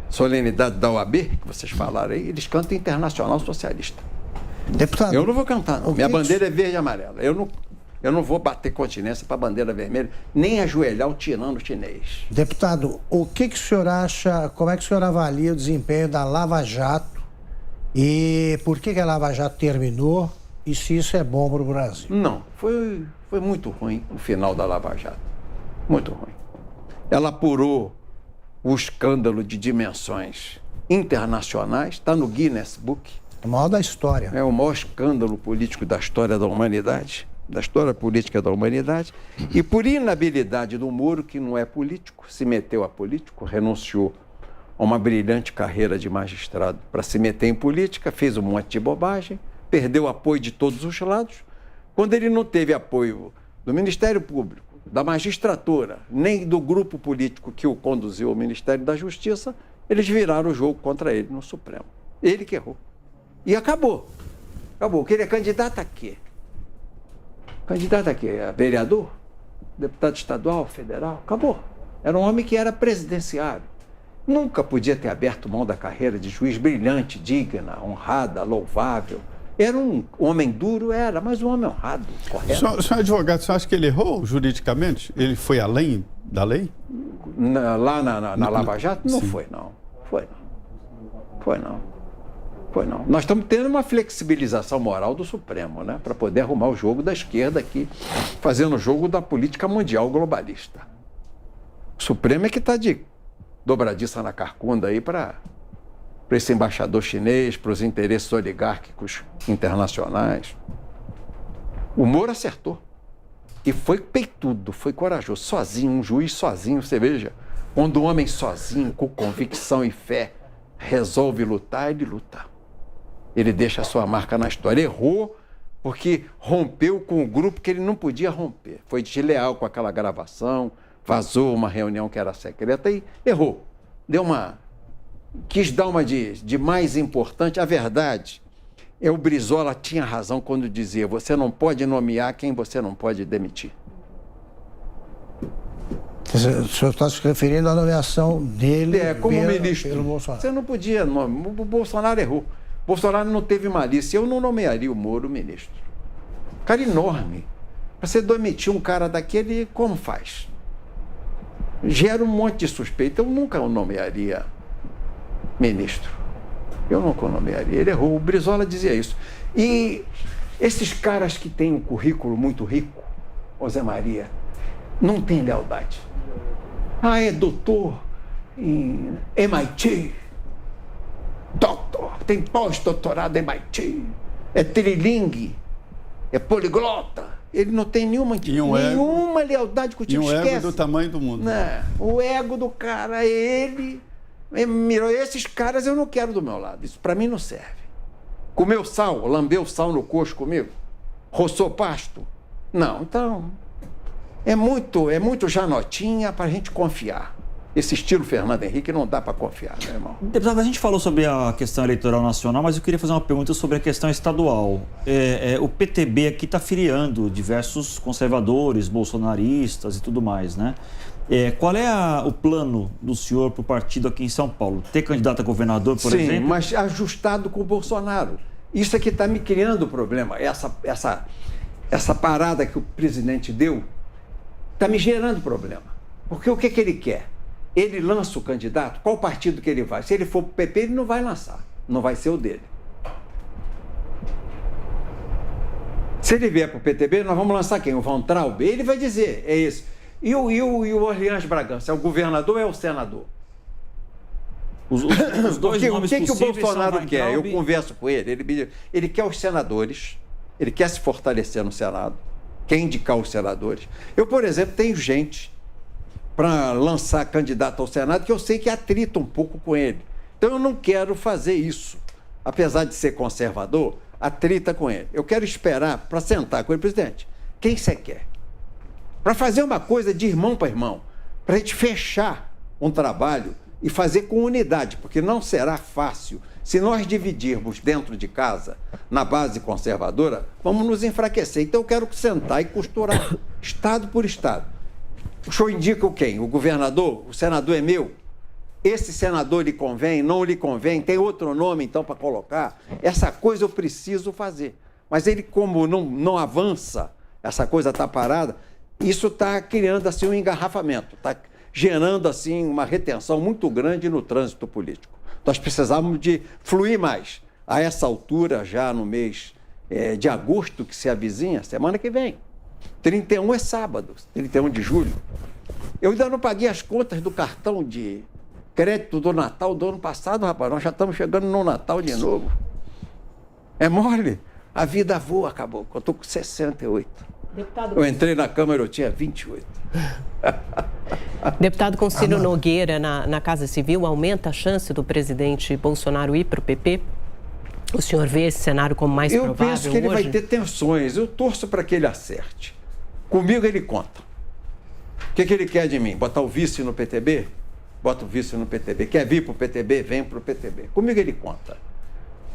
solenidades da OAB, que vocês falaram aí, eles cantam Internacional Socialista. Deputado, Eu não vou cantar, não. o Minha que bandeira é verde e amarela. Eu não vou bater continência para a bandeira vermelha, nem ajoelhar o tirano chinês. Deputado, o que o senhor acha, como é que o senhor avalia o desempenho da Lava Jato e por que a Lava Jato terminou e se isso é bom para o Brasil? Não, foi muito ruim o final da Lava Jato. Muito ruim. Ela apurou o escândalo de dimensões internacionais, está no Guinness Book. O maior da história. É o maior escândalo político da história da humanidade, da história política da humanidade. E por inabilidade do Moro, que não é político, se meteu a político, renunciou a uma brilhante carreira de magistrado para se meter em política, fez um monte de bobagem, perdeu o apoio de todos os lados. Quando ele não teve apoio do Ministério Público, da magistratura, nem do grupo político que o conduziu ao Ministério da Justiça, eles viraram o jogo contra ele no Supremo. Ele que errou. E acabou. Acabou. Que ele é candidato a quê? Candidato a quê? A vereador? Deputado estadual, federal? Acabou. Era um homem que era presidenciário. Nunca podia ter aberto mão da carreira de juiz brilhante, digna, honrada, louvável. Era um homem duro, mas um homem honrado, correto. O senhor é advogado, o senhor acha que ele errou juridicamente? Ele foi além da lei? Lá na Lava Jato? Não Sim. foi, não. Foi não. Nós estamos tendo uma flexibilização moral do Supremo, né? Para poder arrumar o jogo da esquerda aqui, fazendo o jogo da política mundial globalista. O Supremo é que está de dobradiça na carcunda aí para esse embaixador chinês, para os interesses oligárquicos internacionais. O Moro acertou. E foi peitudo, foi corajoso, sozinho, um juiz sozinho, você veja. Quando um homem sozinho, com convicção e fé, resolve lutar, ele luta. Ele deixa a sua marca na história. Errou porque rompeu com o grupo que ele não podia romper. Foi desleal com aquela gravação, vazou uma reunião que era secreta e errou. Quis dar uma de mais importante. A verdade o Brizola tinha razão quando dizia: você não pode nomear quem você não pode demitir. O senhor está se referindo à nomeação dele como ministro. Pelo Bolsonaro. Você não podia nomear. O Bolsonaro errou. O Bolsonaro não teve malícia. Eu não nomearia o Moro ministro. Cara enorme. Para você demitir um cara daquele, como faz? Gera um monte de suspeita. Eu nunca o nomearia ministro. Eu nunca o nomearia. Ele errou. O Brizola dizia isso. E esses caras que têm um currículo muito rico, o Zé Maria, não tem lealdade. É doutor em MIT. Doutor, tem pós-doutorado em MIT. É trilingue. É poliglota. Ele não tem nenhuma lealdade contigo. E um esquece. ego do tamanho do mundo. Não, o ego do cara, ele mirou. Esses caras eu não quero do meu lado. Isso para mim não serve. Comeu sal, lambeu sal no coxo comigo? Roçou pasto? Não, então... É muito janotinha para a gente confiar. Esse estilo Fernando Henrique não dá para confiar, meu irmão. Deputado, a gente falou sobre a questão eleitoral nacional, mas eu queria fazer uma pergunta sobre a questão estadual. O PTB aqui está filiando diversos conservadores, bolsonaristas e tudo mais, né? Qual é o plano do senhor para o partido aqui em São Paulo? Ter candidato a governador, por exemplo? Sim, mas ajustado com o Bolsonaro. Isso é que está me criando problema. Essa parada que o presidente deu está me gerando problema. Porque o que ele quer? Ele lança o candidato, qual partido que ele vai? Se ele for para o PP, ele não vai lançar, não vai ser o dele. Se ele vier para o PTB, nós vamos lançar quem? O Von Traub? Ele vai dizer, é isso. E o Orleans Bragança, é o governador ou é o senador? Os dois nomes o que o Bolsonaro são quer? Eu converso com ele, ele quer os senadores, ele quer se fortalecer no Senado, quer indicar os senadores. Eu, por exemplo, tenho gente para lançar candidato ao Senado que eu sei que atrita um pouco com ele. Então eu não quero fazer isso. Apesar de ser conservador, atrita com ele. Eu quero esperar para sentar com ele, presidente. Quem você quer? Para fazer uma coisa de irmão para irmão, para a gente fechar um trabalho e fazer com unidade, porque não será fácil. Se nós dividirmos dentro de casa, na base conservadora, vamos nos enfraquecer. Então eu quero sentar e costurar, estado por estado. O senhor indica quem? O governador? O senador é meu? Esse senador lhe convém? Não lhe convém? Tem outro nome, então, para colocar? Essa coisa eu preciso fazer. Mas ele, como não avança, essa coisa está parada, isso está criando, assim, um engarrafamento, está gerando, assim, uma retenção muito grande no trânsito político. Nós precisamos de fluir mais. A essa altura, já no mês de agosto, que se avizinha, semana que vem. 31 é sábado, 31 de julho. Eu ainda não paguei as contas do cartão de crédito do Natal do ano passado, rapaz. Nós já estamos chegando no Natal de novo. É mole. A vida voa, acabou. Eu estou com 68. Deputado... Eu entrei na Câmara, eu tinha 28. Deputado Ciro Nogueira, na Casa Civil, aumenta a chance do presidente Bolsonaro ir para o PP? O senhor vê esse cenário como mais provável hoje? Eu penso que ele vai ter tensões. Eu torço para que ele acerte. Comigo ele conta. O que ele quer de mim? Botar o vice no PTB? Bota o vice no PTB. Quer vir para o PTB? Vem para o PTB. Comigo ele conta.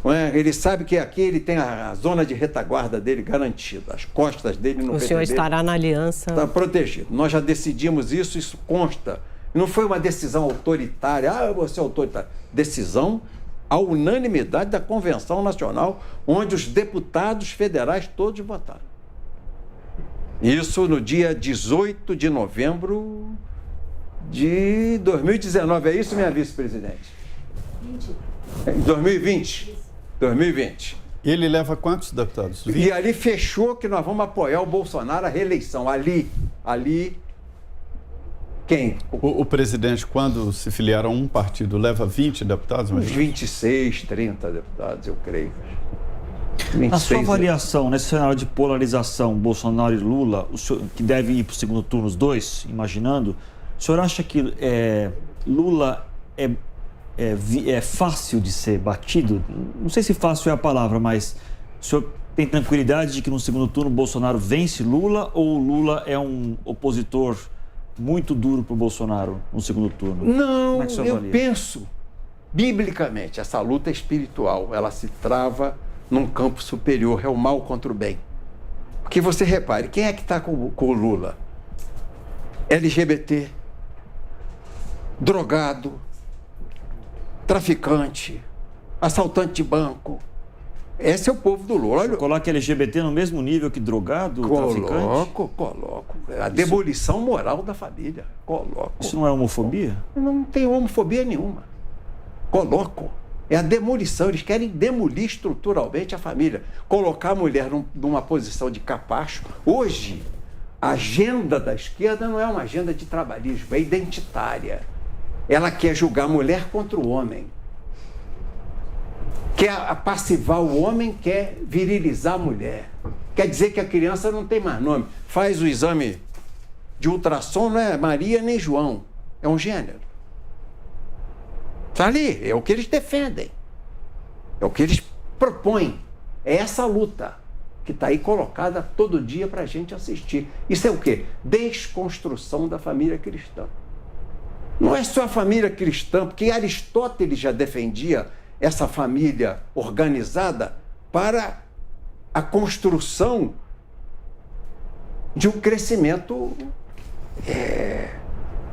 Não é? Ele sabe que aqui ele tem a zona de retaguarda dele garantida. As costas dele no PTB. O senhor estará na aliança... Está protegido. Nós já decidimos isso consta. Não foi uma decisão autoritária. Você é autoritário. Decisão à unanimidade da Convenção Nacional, onde os deputados federais todos votaram. Isso no dia 18 de novembro de 2019. É isso, minha vice-presidente? 2020. 2020. E ele leva quantos deputados? 20? E ali fechou que nós vamos apoiar o Bolsonaro à reeleição. Ali, quem? O presidente, quando se filiar a um partido, leva 20 deputados? Uns 26, 30 deputados, eu creio. 26, na sua avaliação, nesse cenário de polarização, Bolsonaro e Lula, o senhor, que devem ir para o segundo turno os dois, imaginando, o senhor acha que Lula é fácil de ser batido? Não sei se fácil é a palavra, mas o senhor tem tranquilidade de que no segundo turno Bolsonaro vence Lula, ou Lula é um opositor muito duro para o Bolsonaro no segundo turno? Não, eu penso, biblicamente, essa luta é espiritual, ela se trava num campo superior, é o mal contra o bem. Porque você repare, quem é que está com o Lula? LGBT, drogado, traficante, assaltante de banco. Esse é o povo do Lula. Você coloca LGBT no mesmo nível que drogado, traficante? Coloco. A demolição moral da família. Coloco. Isso não é homofobia? Não tem homofobia nenhuma. Coloco. É a demolição. Eles querem demolir estruturalmente a família. Colocar a mulher numa posição de capacho. Hoje, a agenda da esquerda não é uma agenda de trabalhismo, é identitária. Ela quer julgar a mulher contra o homem. Quer apassivar o homem, quer virilizar a mulher. Quer dizer que a criança não tem mais nome. Faz o exame de ultrassom, não é Maria nem João. É um gênero. Está ali, é o que eles defendem. É o que eles propõem. É essa luta que está aí colocada todo dia para a gente assistir. Isso é o quê? Desconstrução da família cristã. Não é só a família cristã, porque Aristóteles já defendia essa família organizada para a construção de um crescimento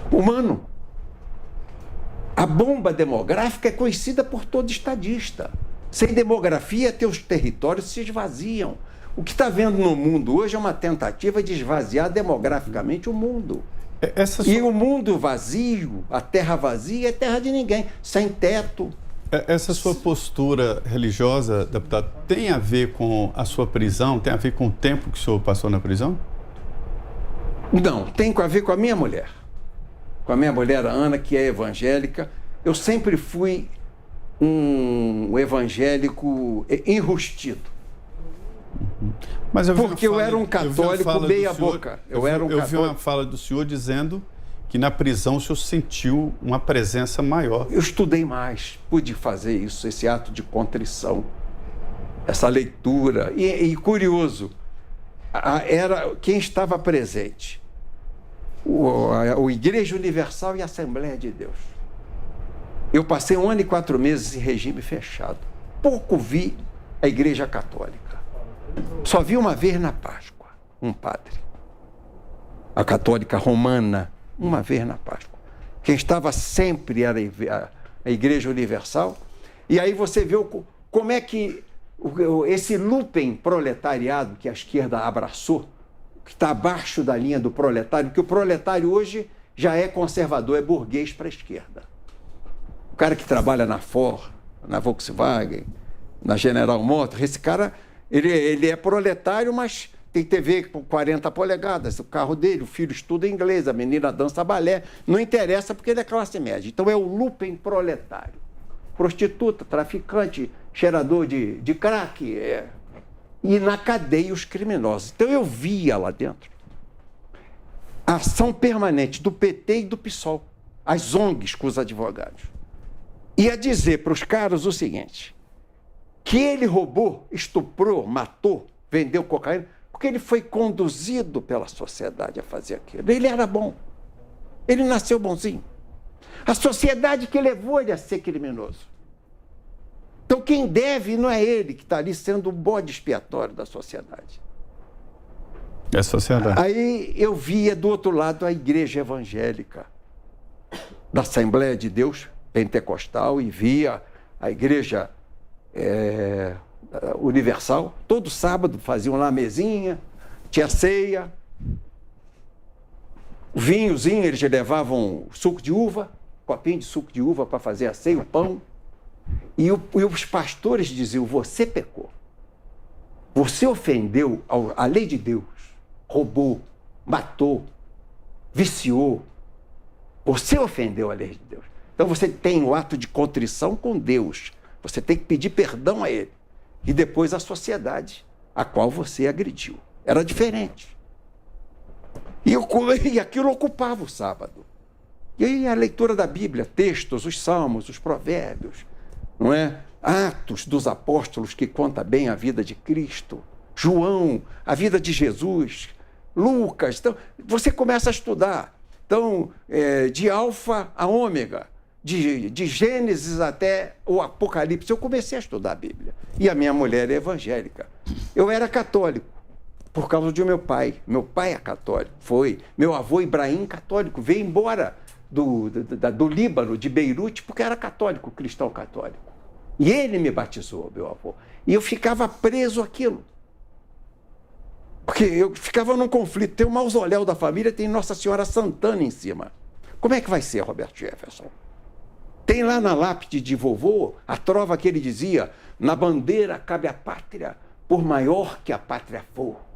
humano. A bomba demográfica é conhecida por todo estadista. Sem demografia, teus territórios se esvaziam. O que está vendo no mundo hoje é uma tentativa de esvaziar demograficamente o mundo. E o mundo vazio, a terra vazia, é terra de ninguém, sem teto. Essa sua postura religiosa, deputado, tem a ver com a sua prisão? Tem a ver com o tempo que o senhor passou na prisão? Não, tem a ver com a minha mulher. Com a minha mulher, a Ana, que é evangélica. Eu sempre fui um evangélico enrustido. Mas porque eu era um católico meia boca. Eu vi uma fala do senhor dizendo que na prisão o senhor sentiu uma presença maior. Eu estudei mais, pude fazer isso, esse ato de contrição, essa leitura. E curioso, era quem estava presente, a Igreja Universal e a Assembleia de Deus. Eu passei 1 ano e 4 meses em regime fechado. Pouco vi a Igreja Católica. Só vi uma vez na Páscoa, um padre. A Católica Romana, uma vez na Páscoa. Quem estava sempre era a Igreja Universal. E aí você vê como é que esse lumpen proletariado que a esquerda abraçou, que está abaixo da linha do proletário, que o proletário hoje já é conservador, é burguês para a esquerda. O cara que trabalha na Ford, na Volkswagen, na General Motors, esse cara, ele é proletário, mas tem TV com 40 polegadas, o carro dele, o filho estuda inglês, a menina dança balé, não interessa porque ele é classe média. Então é o lumpen proletário. Prostituta, traficante, cheirador de crack, e na cadeia os criminosos. Então eu via lá dentro a ação permanente do PT e do PSOL, as ONGs com os advogados. Ia dizer para os caras o seguinte, que ele roubou, estuprou, matou, vendeu cocaína, porque ele foi conduzido pela sociedade a fazer aquilo. Ele era bom. Ele nasceu bonzinho. A sociedade que levou ele a ser criminoso. Então quem deve não é ele que está ali sendo o bode expiatório da sociedade. É a sociedade. Aí eu via do outro lado a igreja evangélica da Assembleia de Deus Pentecostal e via a igreja Universal. Todo sábado faziam lá a mesinha, tinha ceia, o vinhozinho, eles levavam suco de uva, copinho de suco de uva para fazer a ceia, o pão. E os pastores diziam, você pecou. Você ofendeu a lei de Deus, roubou, matou, viciou. Você ofendeu a lei de Deus. Então você tem o ato de contrição com Deus. Você tem que pedir perdão a Ele. E depois a sociedade a qual você agrediu. Era diferente. E aquilo ocupava o sábado. E aí a leitura da Bíblia, textos, os salmos, os provérbios, não é? Atos dos apóstolos que conta bem a vida de Cristo, João, a vida de Jesus, Lucas. Então, você começa a estudar. Então, de Alfa a Ômega, de Gênesis até o Apocalipse, eu comecei a estudar a Bíblia. E a minha mulher é evangélica. Eu era católico por causa de meu pai. Meu pai é católico, foi. Meu avô Ibrahim, católico, veio embora do Líbano, de Beirute, porque era católico, cristão católico. E ele me batizou, meu avô. E eu ficava preso àquilo. Porque eu ficava num conflito. Tem o mausoléu da família, tem Nossa Senhora Santana em cima. Como é que vai ser, Roberto Jefferson? Tem lá na lápide de vovô a trova que ele dizia, na bandeira cabe a pátria, por maior que a pátria for.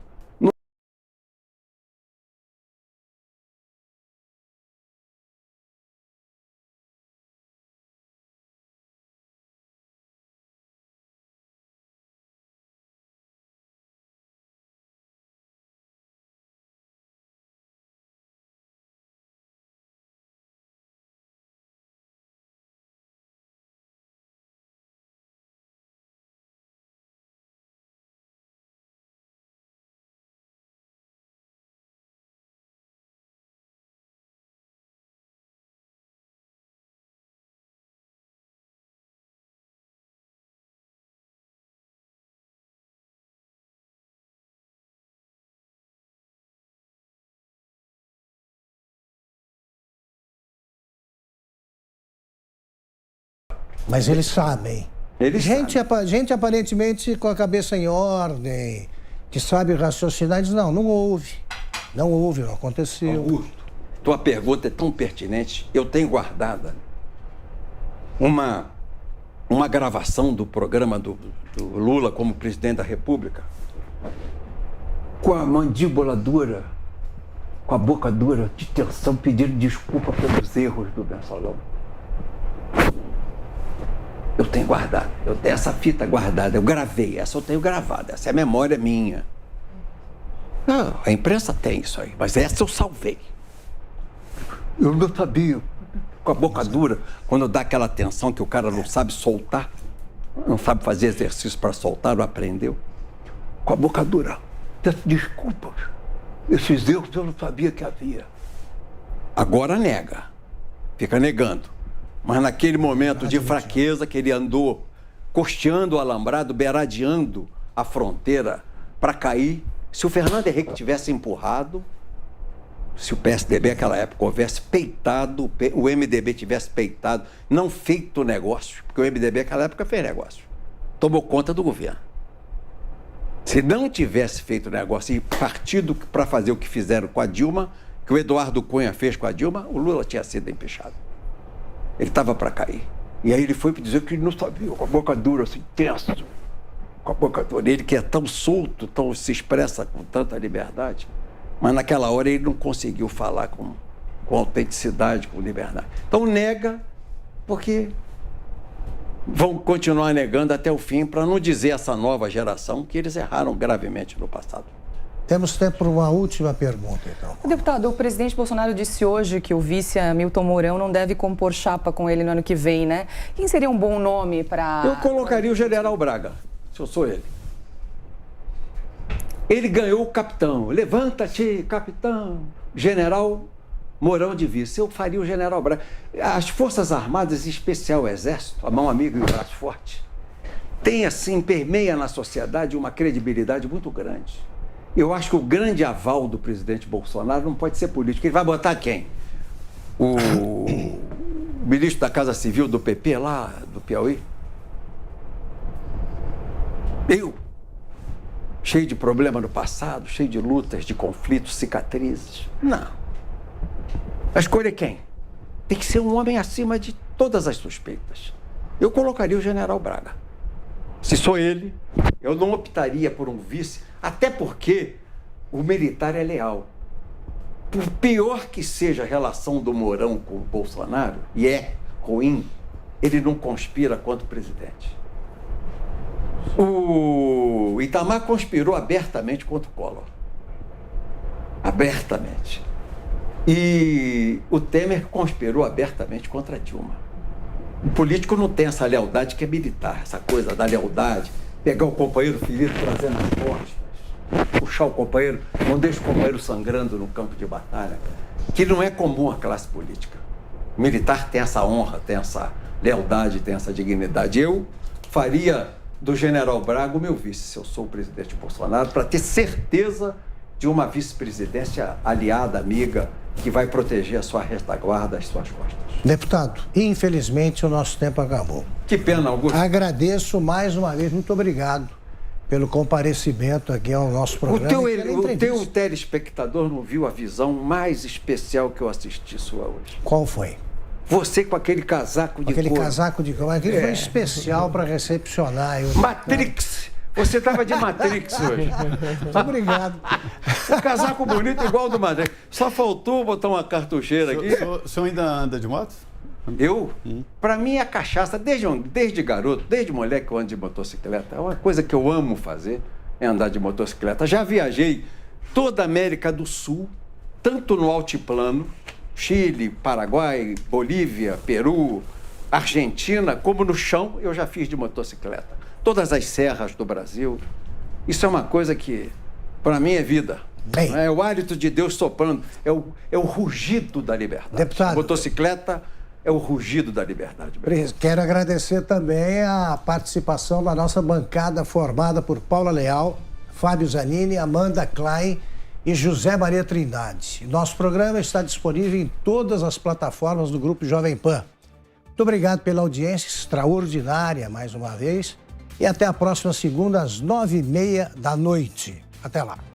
Mas eles sabem. Gente aparentemente com a cabeça em ordem, que sabe raciocinar, diz, não houve. Não houve, não aconteceu. Augusto, tua pergunta é tão pertinente. Eu tenho guardada uma gravação do programa do Lula como presidente da República, com a mandíbula dura, com a boca dura, de tensão, pedindo desculpa pelos erros do mensalão. Eu tenho guardado, eu tenho essa fita guardada, eu gravei, essa eu tenho gravada, essa é a memória minha. Não, a imprensa tem isso aí, mas essa eu salvei. Eu não sabia, com a boca dura, quando dá aquela tensão que o cara não sabe soltar, não sabe fazer exercício para soltar, não aprendeu. Com a boca dura, desculpa, esses erros eu não sabia que havia. Agora nega, fica negando. Mas naquele momento de fraqueza que ele andou costeando o alambrado, beiradeando a fronteira para cair, se o Fernando Henrique tivesse empurrado, se o PSDB naquela época houvesse peitado, o MDB tivesse peitado, não feito negócio, porque o MDB naquela época fez negócio, tomou conta do governo. Se não tivesse feito negócio e partido para fazer o que fizeram com a Dilma, que o Eduardo Cunha fez com a Dilma, o Lula tinha sido empichado. Ele estava para cair. E aí ele foi para dizer que ele não sabia, com a boca dura, assim, tenso. Com a boca dura. Ele que é tão solto, tão, se expressa com tanta liberdade, mas naquela hora ele não conseguiu falar com autenticidade, com liberdade. Então nega, porque vão continuar negando até o fim, para não dizer essa nova geração que eles erraram gravemente no passado. Temos tempo para uma última pergunta, então. Deputado, o presidente Bolsonaro disse hoje que o vice Hamilton Mourão não deve compor chapa com ele no ano que vem, né? Quem seria um bom nome para... Eu colocaria o general Braga, se eu sou ele. Ele ganhou o capitão. Levanta-te, capitão. General Mourão de vice. Eu faria o general Braga. As Forças Armadas, em especial o Exército, a mão amiga e o braço forte, tem, assim, permeia na sociedade uma credibilidade muito grande. Eu acho que o grande aval do presidente Bolsonaro não pode ser político. Ele vai botar quem? O ministro da Casa Civil do PP lá, do Piauí? Eu? Cheio de problema no passado, cheio de lutas, de conflitos, cicatrizes. Não. A escolha é quem? Tem que ser um homem acima de todas as suspeitas. Eu colocaria o general Braga. Se sou ele, eu não optaria por um vice, até porque o militar é leal. Por pior que seja a relação do Mourão com o Bolsonaro, e é ruim, ele não conspira contra o presidente. O Itamar conspirou abertamente contra o Collor. Abertamente. E o Temer conspirou abertamente contra a Dilma. O político não tem essa lealdade que é militar, essa coisa da lealdade, pegar o companheiro ferido, trazer nas costas, puxar o companheiro, não deixa o companheiro sangrando no campo de batalha, que não é comum à classe política. O militar tem essa honra, tem essa lealdade, tem essa dignidade. Eu faria do general Braga o meu vice, se eu sou o presidente Bolsonaro, para ter certeza de uma vice-presidência aliada, amiga, que vai proteger a sua retaguarda, as suas costas. Deputado, infelizmente o nosso tempo acabou. Que pena, Augusto. Agradeço mais uma vez, muito obrigado pelo comparecimento aqui ao nosso programa. O teu telespectador não viu a visão mais especial que eu assisti sua hoje. Qual foi? Você com aquele casaco de couro. Aquele casaco de couro. Aquele foi especial para recepcionar. Matrix! Você estava de Matrix hoje. Muito obrigado. Um casaco bonito igual do Matrix. Só faltou botar uma cartucheira aqui. O senhor ainda anda de moto? Eu? Para mim, a cachaça, desde garoto, desde moleque que eu ando de motocicleta, é uma coisa que eu amo fazer, é andar de motocicleta. Já viajei toda a América do Sul, tanto no altiplano, Chile, Paraguai, Bolívia, Peru, Argentina, como no chão, eu já fiz de motocicleta. Todas as serras do Brasil. Isso é uma coisa que, para mim, é vida. Bem, é o hálito de Deus soprando, é o rugido da liberdade. Deputado, motocicleta é o rugido da liberdade. Quero agradecer também a participação da nossa bancada formada por Paula Leal, Fábio Zanini, Amanda Klein e José Maria Trindade. Nosso programa está disponível em todas as plataformas do Grupo Jovem Pan. Muito obrigado pela audiência extraordinária mais uma vez. E até a próxima segunda, às 9h30 da noite. Até lá.